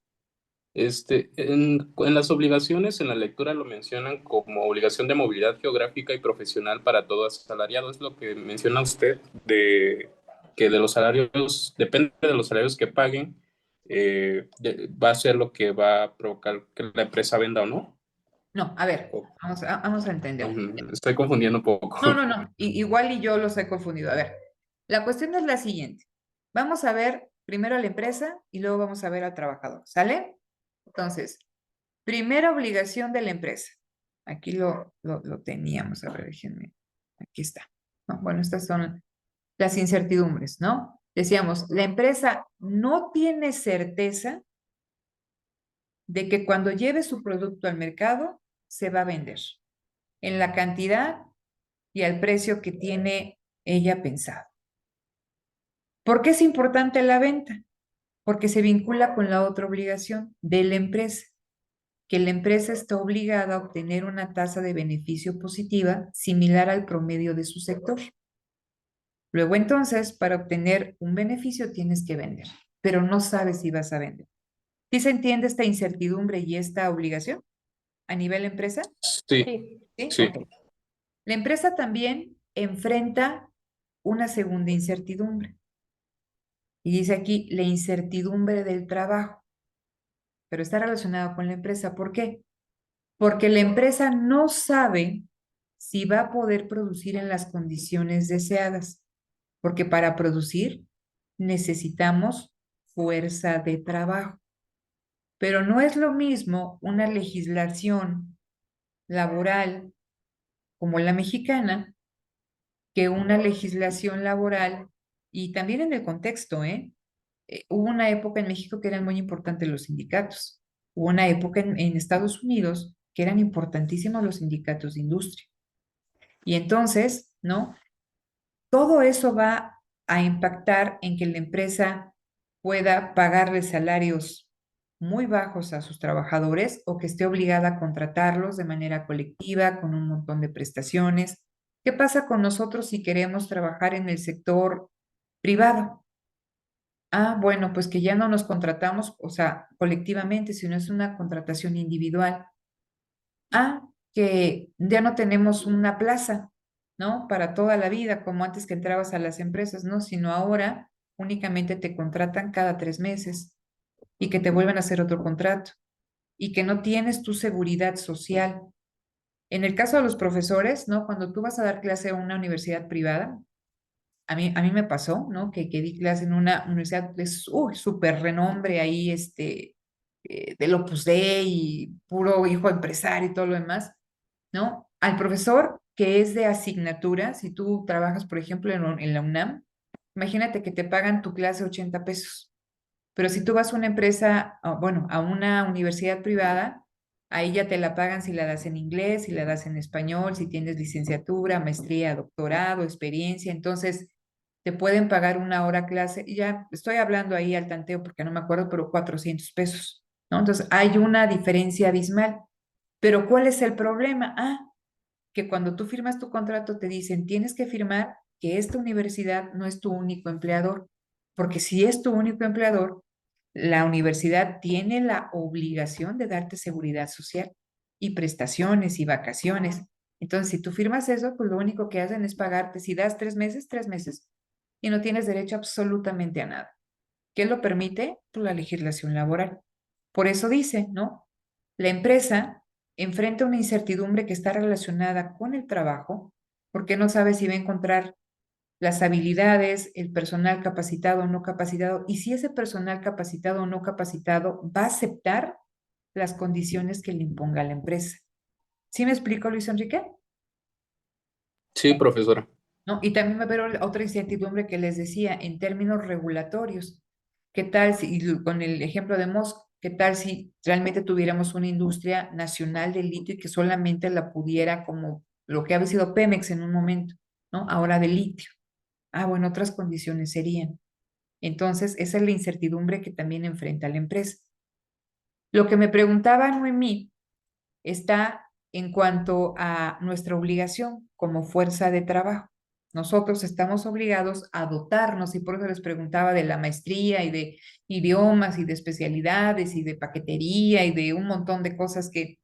En las obligaciones, en la lectura lo mencionan como obligación de movilidad geográfica y profesional para todo asalariado. Es lo que menciona usted de que de los salarios, depende de los salarios que paguen, va a ser lo que va a provocar que la empresa venda o no. No, a ver, O- vamos a entender. Estoy confundiendo un poco. No, igual y yo los he confundido. A ver, la cuestión es la siguiente. Vamos a ver primero a la empresa y luego vamos a ver al trabajador, ¿sale? Entonces, primera obligación de la empresa. Aquí lo teníamos, a ver, déjenme. Aquí está. No, bueno, estas son las incertidumbres, ¿no? Decíamos, la empresa no tiene certeza de que cuando lleve su producto al mercado se va a vender en la cantidad y al precio que tiene ella pensado. ¿Por qué es importante la venta? Porque se vincula con la otra obligación de la empresa, que la empresa está obligada a obtener una tasa de beneficio positiva similar al promedio de su sector. Luego entonces, para obtener un beneficio tienes que vender, pero no sabes si vas a vender. ¿Sí se entiende esta incertidumbre y esta obligación a nivel empresa? Sí, Sí. ¿Sí? sí. Ok. La empresa también enfrenta una segunda incertidumbre. Y dice aquí la incertidumbre del trabajo, pero está relacionado con la empresa. ¿Por qué? Porque la empresa no sabe si va a poder producir en las condiciones deseadas, porque para producir necesitamos fuerza de trabajo. Pero no es lo mismo una legislación laboral como la mexicana que una legislación laboral y también en el contexto, hubo una época en México que eran muy importantes los sindicatos. Hubo una época en Estados Unidos que eran importantísimos los sindicatos de industria. Y entonces, ¿no? Todo eso va a impactar en que la empresa pueda pagarle salarios muy bajos a sus trabajadores o que esté obligada a contratarlos de manera colectiva con un montón de prestaciones. ¿Qué pasa con nosotros si queremos trabajar en el sector privado? Ah, bueno, pues que ya no nos contratamos, o sea, colectivamente, sino es una contratación individual. Ah, que ya no tenemos una plaza, ¿no? Para toda la vida, como antes que entrabas a las empresas, ¿no? Sino ahora únicamente te contratan cada 3 meses y que te vuelven a hacer otro contrato y que no tienes tu seguridad social. En el caso de los profesores, ¿no? Cuando tú vas a dar clase a una universidad privada, a mí me pasó, ¿no? Que di clase en una universidad de súper renombre ahí, del Opus Dei y puro hijo empresario y todo lo demás, ¿no? Al profesor que es de asignatura, si tú trabajas, por ejemplo, en la UNAM, imagínate que te pagan tu clase 80 pesos, pero si tú vas a una empresa, bueno, a una universidad privada, ahí ya te la pagan si la das en inglés, si la das en español, si tienes licenciatura, maestría, doctorado, experiencia, entonces te pueden pagar una hora clase, y ya estoy hablando ahí al tanteo porque no me acuerdo, pero 400 pesos, ¿no? Entonces hay una diferencia abismal. Pero ¿cuál es el problema? Ah, que cuando tú firmas tu contrato te dicen, tienes que firmar que esta universidad no es tu único empleador, porque si es tu único empleador, la universidad tiene la obligación de darte seguridad social y prestaciones y vacaciones. Entonces, si tú firmas eso, pues lo único que hacen es pagarte, si das 3 meses, 3 meses, y no tienes derecho absolutamente a nada. ¿Qué lo permite? Pues la legislación laboral. Por eso dice, ¿no? La empresa enfrenta una incertidumbre que está relacionada con el trabajo, porque no sabe si va a encontrar las habilidades, el personal capacitado o no capacitado, y si ese personal capacitado o no capacitado va a aceptar las condiciones que le imponga la empresa. ¿Sí me explico, Luis Enrique? Sí, profesora. ¿No? Y también va a haber otra incertidumbre que les decía en términos regulatorios. ¿Qué tal si, y con el ejemplo de Moscú, qué tal si realmente tuviéramos una industria nacional de litio y que solamente la pudiera como lo que había sido Pemex en un momento, ¿no? Ahora de litio. Ah, bueno, otras condiciones serían. Entonces, esa es la incertidumbre que también enfrenta la empresa. Lo que me preguntaba Noemí está en cuanto a nuestra obligación como fuerza de trabajo. Nosotros estamos obligados a dotarnos, y por eso les preguntaba de la maestría y de idiomas y de especialidades y de paquetería y de un montón de cosas que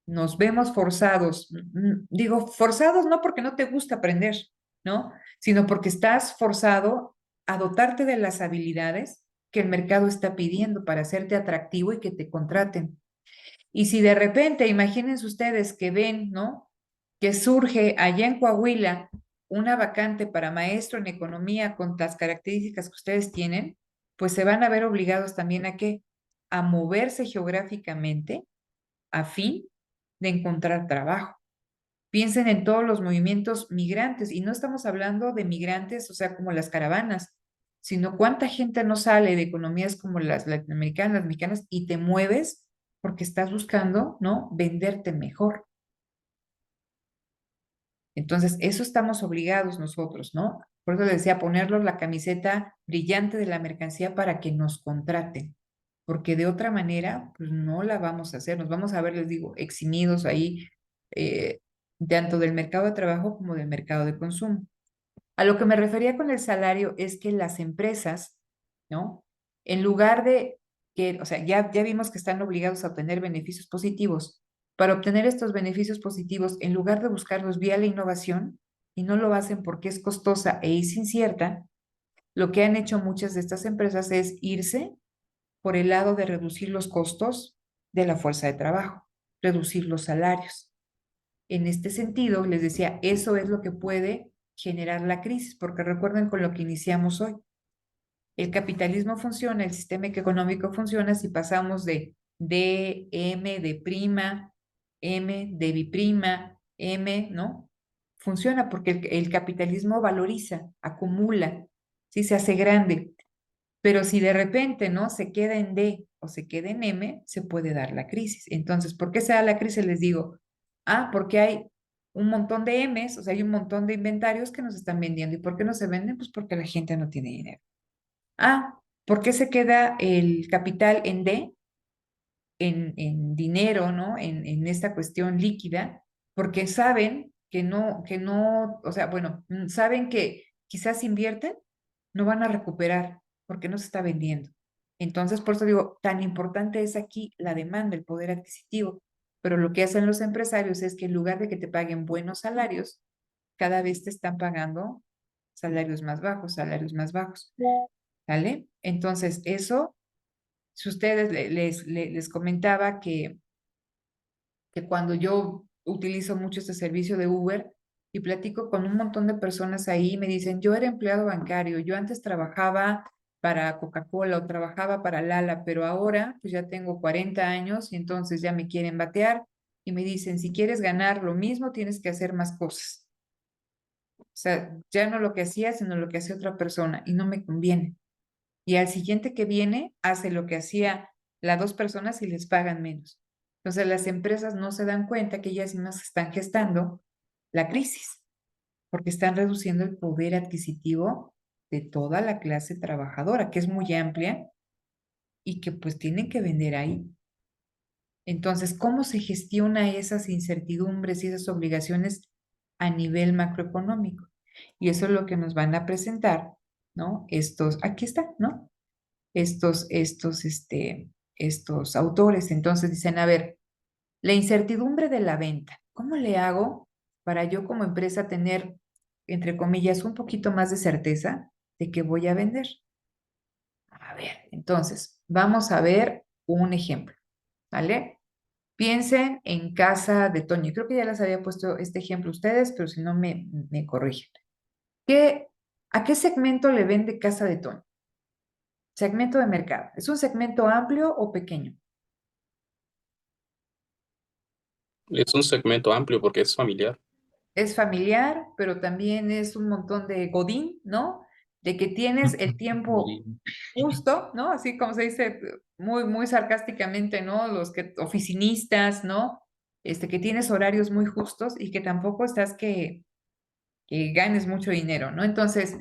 nos vemos forzados. Digo, forzados no porque no te gusta aprender, ¿no? Sino porque estás forzado a dotarte de las habilidades que el mercado está pidiendo para hacerte atractivo y que te contraten. Y si de repente, imagínense ustedes que ven, ¿no? Que surge allá en Coahuila una vacante para maestro en economía con las características que ustedes tienen, pues se van a ver obligados también a qué? A moverse geográficamente a fin de encontrar trabajo. Piensen en todos los movimientos migrantes, y no estamos hablando de migrantes, o sea, como las caravanas, sino cuánta gente no sale de economías como las latinoamericanas, las mexicanas, y te mueves porque estás buscando, ¿no? Venderte mejor. Entonces, eso estamos obligados nosotros, ¿no? Por eso les decía, ponerlos la camiseta brillante de la mercancía para que nos contraten, porque de otra manera, pues no la vamos a hacer. Nos vamos a ver, les digo, eximidos ahí, eh, tanto del mercado de trabajo como del mercado de consumo. A lo que me refería con el salario es que las empresas, ¿no? En lugar de que, o sea, ya vimos que están obligados a obtener beneficios positivos. Para obtener estos beneficios positivos, en lugar de buscarlos vía la innovación, y no lo hacen porque es costosa e es incierta, lo que han hecho muchas de estas empresas es irse por el lado de reducir los costos de la fuerza de trabajo, reducir los salarios. En este sentido, les decía, eso es lo que puede generar la crisis, porque recuerden con lo que iniciamos hoy. El capitalismo funciona, el sistema económico funciona si pasamos de D, M, de prima, M, de biprima, M, ¿no? Funciona porque el capitalismo valoriza, acumula, ¿sí? Se hace grande. Pero si de repente, ¿no? Se queda en D o se queda en M, se puede dar la crisis. Entonces, ¿por qué se da la crisis? Les digo, porque hay un montón de M's, o sea, hay un montón de inventarios que nos están vendiendo. ¿Y por qué no se venden? Pues porque la gente no tiene dinero. ¿Por qué se queda el capital en D, en dinero, ¿no? En esta cuestión líquida? Porque saben que no, o sea, bueno, saben que quizás invierten, no van a recuperar porque no se está vendiendo. Entonces, por eso digo, tan importante es aquí la demanda, el poder adquisitivo. Pero lo que hacen los empresarios es que en lugar de que te paguen buenos salarios, cada vez te están pagando salarios más bajos, salarios más bajos. ¿Vale? Entonces, eso, si ustedes les comentaba que cuando yo utilizo mucho este servicio de Uber y platico con un montón de personas ahí, me dicen, yo era empleado bancario, yo antes trabajaba para Coca-Cola o trabajaba para Lala, pero ahora pues ya tengo 40 años y entonces ya me quieren batear y me dicen, si quieres ganar lo mismo, tienes que hacer más cosas. O sea, ya no lo que hacía, sino lo que hace otra persona y no me conviene. Y al siguiente que viene hace lo que hacía las dos personas y les pagan menos. Entonces las empresas no se dan cuenta que ellas mismas están gestando la crisis, porque están reduciendo el poder adquisitivo de toda la clase trabajadora, que es muy amplia y que pues tienen que vender ahí. Entonces, ¿cómo se gestiona esas incertidumbres y esas obligaciones a nivel macroeconómico? Y eso es lo que nos van a presentar, ¿no? Aquí está, ¿no? Estos autores. Entonces dicen, a ver, la incertidumbre de la venta, ¿cómo le hago para yo como empresa tener, entre comillas, un poquito más de certeza de que voy a vender? A ver, entonces, vamos a ver un ejemplo, ¿vale? Piensen en casa de Toño. Creo que ya les había puesto este ejemplo a ustedes, pero si no me corrigen. ¿Qué ¿A qué segmento le vende Casa de Toño? Segmento de mercado. ¿Es un segmento amplio o pequeño? Es un segmento amplio porque es familiar. Es familiar, pero también es un montón de godín, ¿no? De que tienes el tiempo justo, ¿no? Así como se dice muy sarcásticamente, ¿no? Los que oficinistas, ¿no? Que tienes horarios muy justos y que tampoco estás que ganes mucho dinero, ¿no? Entonces,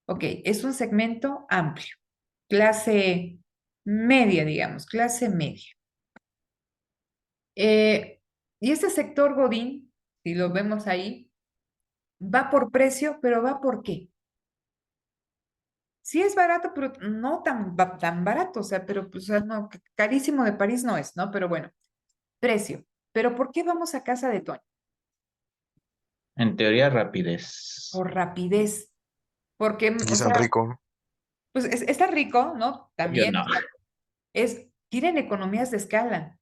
ok, es un segmento amplio, clase media, digamos, clase media. Y este sector godín, si lo vemos ahí, va por precio, pero va por qué. Sí es barato, pero no tan barato, o sea, pero pues, no, carísimo de París no es, ¿no? Pero bueno, precio. Pero ¿por qué vamos a Casa de Toño? En teoría, rapidez. Por rapidez. Porque, o Aquí San sea, Rico. pues está rico, ¿no? Yo También no. tienen economías de escala.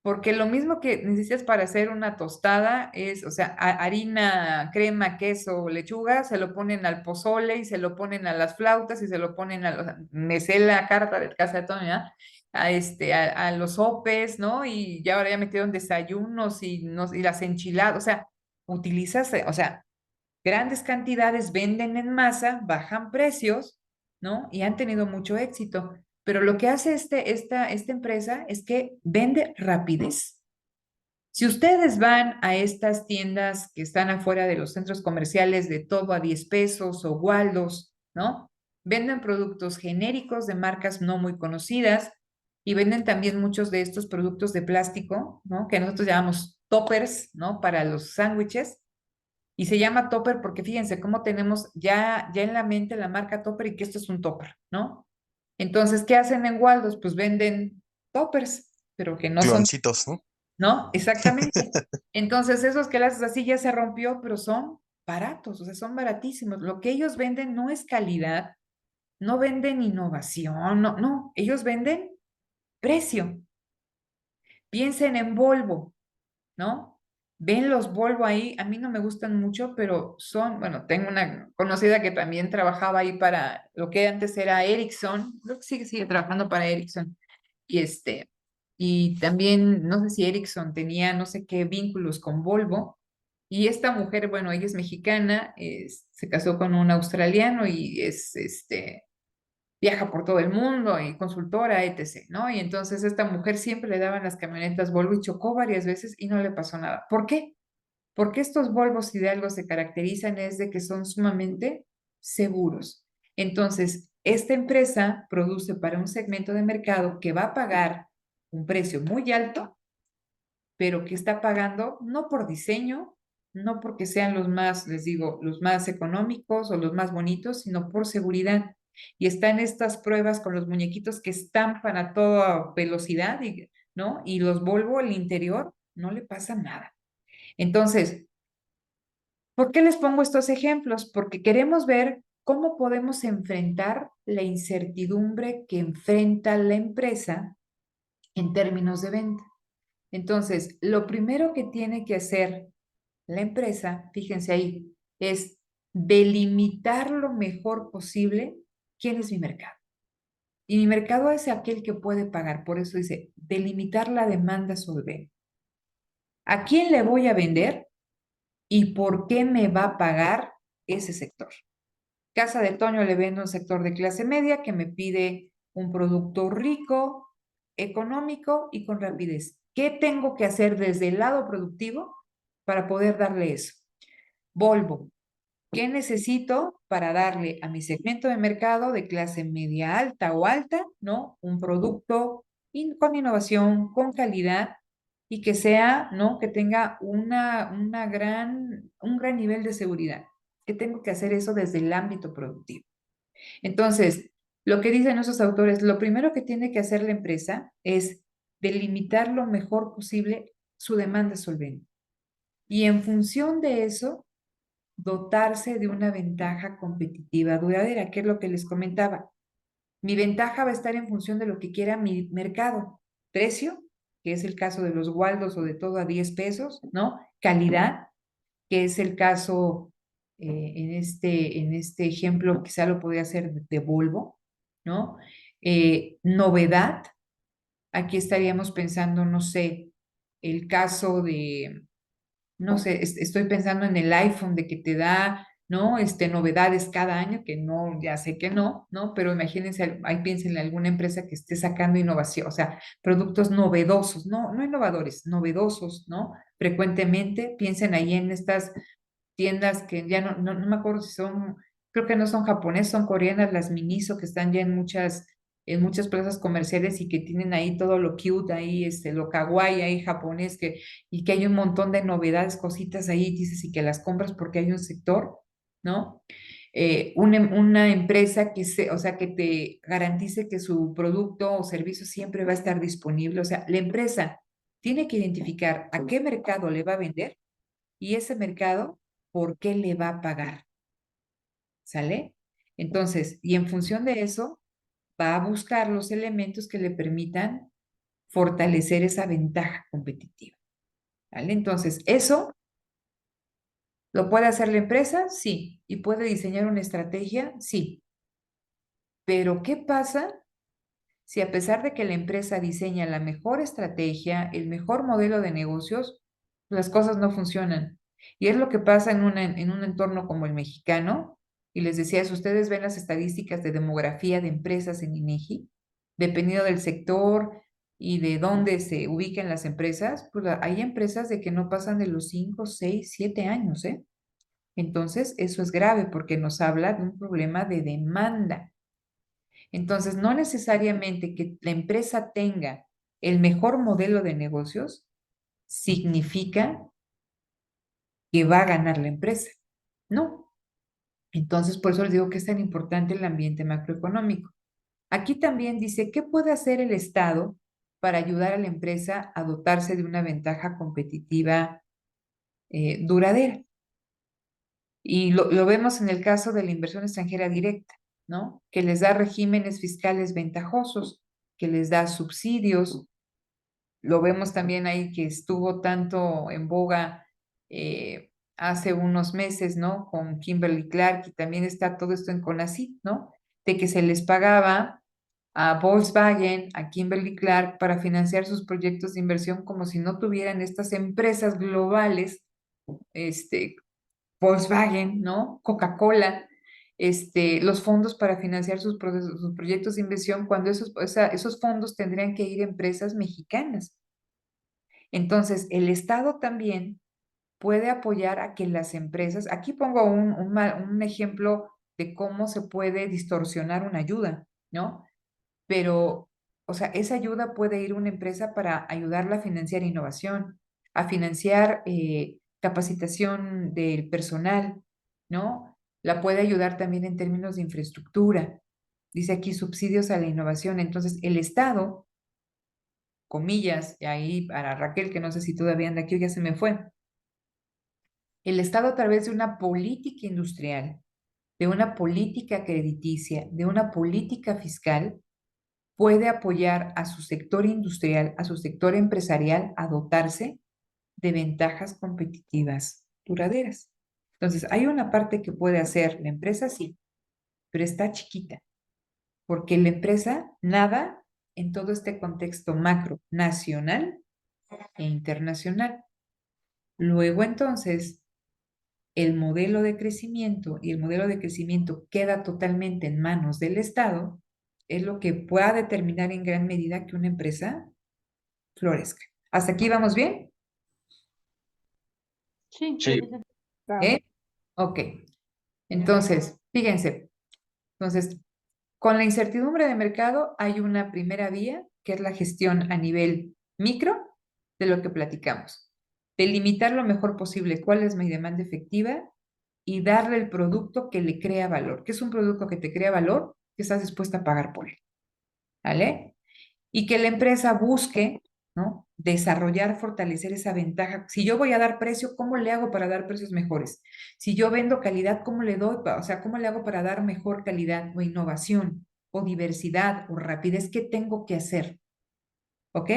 Porque lo mismo que necesitas para hacer una tostada es, o sea, harina, crema, queso, lechuga, se lo ponen al pozole y se lo ponen a las flautas y se lo ponen a los, me sé la carta de Casa de Toño, ¿ya? A los sopes, ¿no? Y ya ahora ya metieron desayunos y, no, y las enchiladas, o sea, utilizas, o sea, grandes cantidades, venden en masa, bajan precios, ¿no? Y han tenido mucho éxito. Pero lo que hace esta empresa es que vende rapidez. Si ustedes van a estas tiendas que están afuera de los centros comerciales de todo a 10 pesos o Waldos, ¿no? Venden productos genéricos de marcas no muy conocidas y venden también muchos de estos productos de plástico, ¿no? Que nosotros llamamos toppers, ¿no? Para los sándwiches. Y se llama topper porque fíjense cómo tenemos ya en la mente la marca topper y que esto es un topper, ¿no? Entonces, ¿qué hacen en Waldos? Pues venden toppers, pero que no son, Gloncitos, ¿no? ¿no? Exactamente. Entonces, esos que las haces así ya se rompió, pero son baratos, o sea, son baratísimos. Lo que ellos venden no es calidad, no venden innovación, no, ellos venden precio. Piensen en Volvo, ¿no? Ven los Volvo ahí, a mí no me gustan mucho, pero son, bueno, tengo una conocida que también trabajaba ahí para lo que antes era Ericsson, creo que sigue trabajando para Ericsson, y y también, no sé si Ericsson tenía no sé qué vínculos con Volvo, y esta mujer, bueno, ella es mexicana, se casó con un australiano y viaja por todo el mundo y consultora, etc., ¿no? Y entonces esta mujer siempre le daban las camionetas Volvo y chocó varias veces y no le pasó nada. ¿Por qué? Porque estos Volvos, si de algo se caracterizan, es de que son sumamente seguros. Entonces, esta empresa produce para un segmento de mercado que va a pagar un precio muy alto, pero que está pagando no por diseño, no porque sean los más, les digo, los más económicos o los más bonitos, sino por seguridad. Y están estas pruebas con los muñequitos que estampan a toda velocidad, ¿no? Y los Volvo, el interior, no le pasa nada. Entonces, ¿por qué les pongo estos ejemplos? Porque queremos ver cómo podemos enfrentar la incertidumbre que enfrenta la empresa en términos de venta. Entonces, lo primero que tiene que hacer la empresa, fíjense ahí, es delimitar lo mejor posible quién es mi mercado. Y mi mercado es aquel que puede pagar. Por eso dice, delimitar la demanda solvente. ¿A quién le voy a vender y por qué me va a pagar ese sector? Casa de Toño le vende un sector de clase media que me pide un producto rico, económico y con rapidez. ¿Qué tengo que hacer desde el lado productivo para poder darle eso? Volvo, ¿qué necesito para darle a mi segmento de mercado de clase media alta o alta, ¿no? Un producto con innovación, con calidad y que sea, ¿no? Que tenga un gran nivel de seguridad. ¿Qué tengo que hacer eso desde el ámbito productivo? Entonces, lo que dicen esos autores, lo primero que tiene que hacer la empresa es delimitar lo mejor posible su demanda solvente. Y en función de eso, dotarse de una ventaja competitiva duradera, que es lo que les comentaba. Mi ventaja va a estar en función de lo que quiera mi mercado. Precio, que es el caso de los Waldos o de todo a 10 pesos, ¿no? Calidad, que es el caso en este ejemplo quizá lo podría hacer de Volvo, ¿no? Novedad, aquí estaríamos pensando, no sé, el caso de, no sé, estoy pensando en el iPhone de que te da, ¿no? Novedades cada año, que no, ya sé que no, ¿no? Pero imagínense, ahí piensen en alguna empresa que esté sacando innovación, o sea, productos novedosos, no innovadores, novedosos, ¿no? Frecuentemente, piensen ahí en estas tiendas que ya no me acuerdo si son, creo que no son japonesas, son coreanas, las Miniso, que están ya en muchas plazas comerciales y que tienen ahí todo lo cute, ahí, lo kawaii ahí japonés, y que hay un montón de novedades, cositas ahí, dices, y que las compras porque hay un sector, ¿no? Una empresa o sea, que te garantice que su producto o servicio siempre va a estar disponible. O sea, la empresa tiene que identificar a qué mercado le va a vender y ese mercado, por qué le va a pagar. ¿Sale? Entonces, y en función de eso, va a buscar los elementos que le permitan fortalecer esa ventaja competitiva. ¿Vale? Entonces, eso lo puede hacer la empresa, sí. Y puede diseñar una estrategia, sí. Pero, ¿qué pasa si a pesar de que la empresa diseña la mejor estrategia, el mejor modelo de negocios, las cosas no funcionan? Y es lo que pasa en un entorno como el mexicano. Y les decía, si ustedes ven las estadísticas de demografía de empresas en INEGI, dependiendo del sector y de dónde se ubiquen las empresas, pues hay empresas de que no pasan de los 5, 6, 7 años, ¿eh? Entonces, eso es grave porque nos habla de un problema de demanda. Entonces, no necesariamente que la empresa tenga el mejor modelo de negocios significa que va a ganar la empresa. No. Entonces, por eso les digo que es tan importante el ambiente macroeconómico. Aquí también dice, ¿qué puede hacer el Estado para ayudar a la empresa a dotarse de una ventaja competitiva duradera? Y lo vemos en el caso de la inversión extranjera directa, ¿no? Que les da regímenes fiscales ventajosos, que les da subsidios. Lo vemos también ahí que estuvo tanto en boga hace unos meses, ¿no? Con Kimberly Clark, y también está todo esto en CONACYT, ¿no? De que se les pagaba a Volkswagen, a Kimberly Clark, para financiar sus proyectos de inversión como si no tuvieran estas empresas globales, este, Volkswagen, ¿no? Coca-Cola, los fondos para financiar sus proyectos de inversión, cuando esos fondos tendrían que ir a empresas mexicanas. Entonces, el Estado también puede apoyar a que las empresas, aquí pongo un ejemplo de cómo se puede distorsionar una ayuda, ¿no? Pero, o sea, esa ayuda puede ir a una empresa para ayudarla a financiar innovación, a financiar capacitación del personal, ¿no? La puede ayudar también en términos de infraestructura. Dice aquí subsidios a la innovación. Entonces, el Estado, comillas, y ahí para Raquel, que no sé si todavía anda aquí o ya se me fue, el Estado a través de una política industrial, de una política crediticia, de una política fiscal, puede apoyar a su sector industrial, a su sector empresarial a dotarse de ventajas competitivas duraderas. Entonces, hay una parte que puede hacer la empresa, sí, pero está chiquita, porque la empresa nada en todo este contexto macro, nacional e internacional. Luego, entonces, el modelo de crecimiento y el modelo de crecimiento queda totalmente en manos del Estado, es lo que pueda determinar en gran medida que una empresa florezca. ¿Hasta aquí vamos bien? Sí, Sí. claro. ¿Eh? Ok. Entonces, fíjense. Entonces, con la incertidumbre de mercado hay una primera vía, que es la gestión a nivel micro de lo que platicamos. Delimitar lo mejor posible cuál es mi demanda efectiva y darle el producto que le crea valor. ¿Qué es un producto que te crea valor? Que estás dispuesta a pagar por él. ¿Vale? Y que la empresa busque, ¿no? Desarrollar, fortalecer esa ventaja. Si yo voy a dar precio, ¿cómo le hago para dar precios mejores? Si yo vendo calidad, ¿cómo le doy? O sea, ¿cómo le hago para dar mejor calidad o innovación o diversidad o rapidez? ¿Qué tengo que hacer? ¿Ok?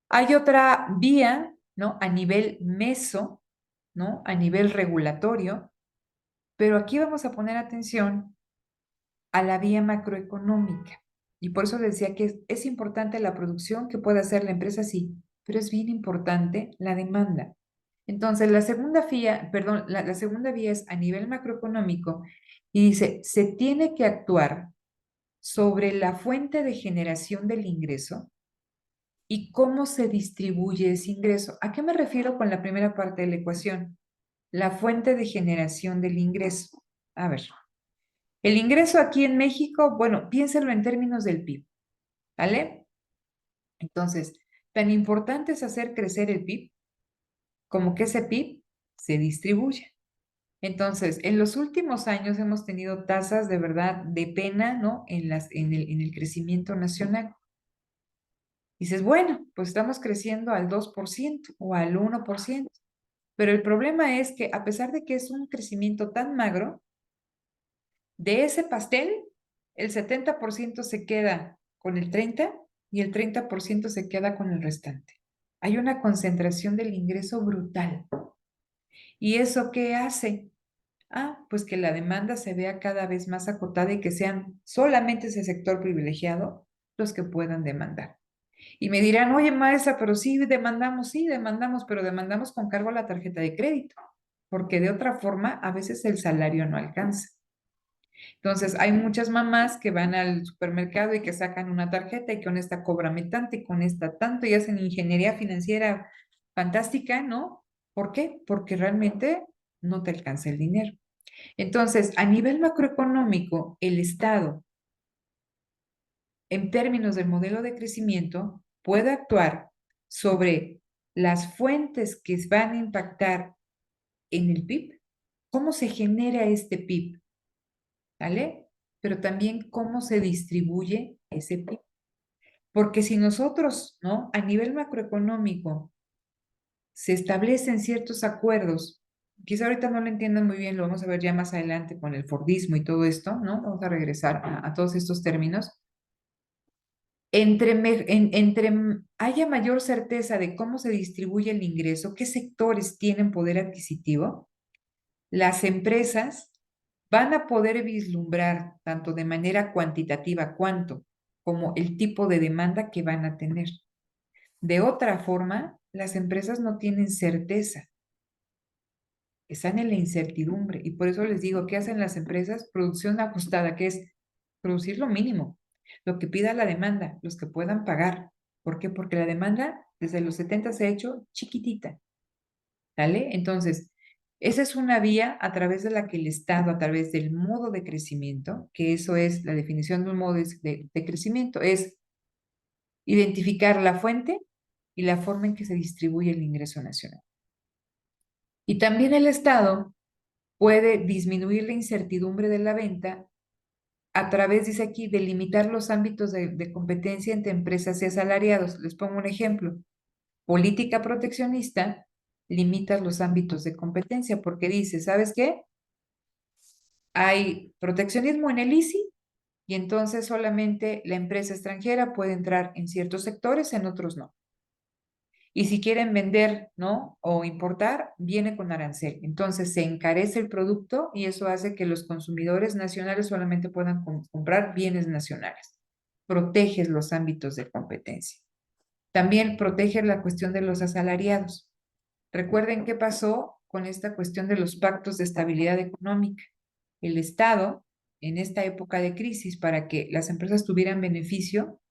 Hay otra vía, ¿no? A nivel meso, ¿no? A nivel regulatorio, Pero aquí vamos a poner atención a la vía macroeconómica. Y por eso les decía que es importante la producción que puede hacer la empresa, sí, pero es bien importante la demanda. Entonces, la segunda vía, perdón, la segunda vía es a nivel macroeconómico y dice, se tiene que actuar sobre la fuente de generación del ingreso y cómo se distribuye ese ingreso. ¿A qué me refiero con la primera parte de la ecuación? La fuente de generación del ingreso. A ver, el ingreso aquí en México, bueno, piénselo en términos del PIB, ¿vale? Entonces, tan importante es hacer crecer el PIB como que ese PIB se distribuya. Entonces, en los últimos años hemos tenido tasas de verdad de pena, ¿no? En el crecimiento nacional. Dices, bueno, pues estamos creciendo al 2% o al 1%, pero el problema es que a pesar de que es un crecimiento tan magro, de ese pastel, el 70% se queda con el 30% y el 30% se queda con el restante. Hay una concentración del ingreso brutal. ¿Y eso qué hace? Pues que la demanda se vea cada vez más acotada y que sean solamente ese sector privilegiado los que puedan demandar. Y me dirán, oye, maestra, pero sí, demandamos, pero demandamos con cargo a la tarjeta de crédito, porque de otra forma a veces el salario no alcanza. Entonces, hay muchas mamás que van al supermercado y que sacan una tarjeta y con esta cóbrame tanto y con esta tanto y hacen ingeniería financiera fantástica, ¿no? ¿Por qué? Porque realmente no te alcanza el dinero. Entonces, a nivel macroeconómico, el Estado, en términos del modelo de crecimiento, puede actuar sobre las fuentes que van a impactar en el PIB, cómo se genera este PIB, ¿vale? Pero también cómo se distribuye ese PIB. Porque si nosotros, ¿no? A nivel macroeconómico se establecen ciertos acuerdos, quizá ahorita no lo entiendan muy bien, lo vamos a ver ya más adelante con el Fordismo y todo esto, ¿no? Vamos a regresar a todos estos términos. Entre haya mayor certeza de cómo se distribuye el ingreso, qué sectores tienen poder adquisitivo, las empresas van a poder vislumbrar tanto de manera cuantitativa cuánto como el tipo de demanda que van a tener. De otra forma, las empresas no tienen certeza, están en la incertidumbre y por eso les digo, ¿qué hacen las empresas? Producción ajustada, que es producir lo mínimo, lo que pida la demanda, los que puedan pagar. ¿Por qué? Porque la demanda desde los 70 se ha hecho chiquitita, ¿vale? Entonces, esa es una vía a través de la que el Estado, a través del modo de crecimiento, que eso es la definición de un modo de crecimiento, es identificar la fuente y la forma en que se distribuye el ingreso nacional. Y también el Estado puede disminuir la incertidumbre de la venta a través, dice aquí, de limitar los ámbitos de competencia entre empresas y asalariados. Les pongo un ejemplo. Política proteccionista, limitas los ámbitos de competencia porque dice, ¿sabes qué? Hay proteccionismo en el ICI y entonces solamente la empresa extranjera puede entrar en ciertos sectores, en otros no. Y si quieren vender, ¿no? O importar, viene con arancel. Entonces se encarece el producto y eso hace que los consumidores nacionales solamente puedan comprar bienes nacionales. Proteges los ámbitos de competencia. También protege la cuestión de los asalariados. Recuerden qué pasó con esta cuestión de los pactos de estabilidad económica. El Estado, en esta época de crisis, para que las empresas tuvieran beneficio,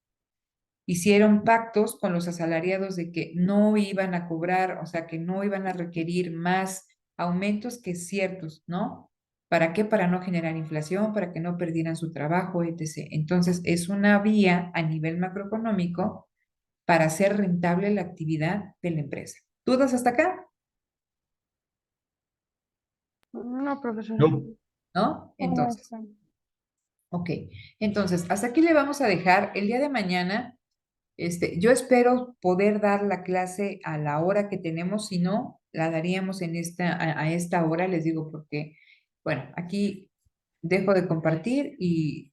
hicieron pactos con los asalariados de que no iban a cobrar, o sea, que no iban a requerir más aumentos que ciertos, ¿no? ¿Para qué? Para no generar inflación, para que no perdieran su trabajo, etc. Entonces, es una vía a nivel macroeconómico para hacer rentable la actividad de la empresa. ¿Dudas hasta acá? No, profesora. No, ¿No? Entonces, Está. ok. Entonces, hasta aquí le vamos a dejar el día de mañana. Yo espero poder dar la clase a la hora que tenemos, si no, la daríamos a esta hora, les digo, porque, bueno, aquí dejo de compartir y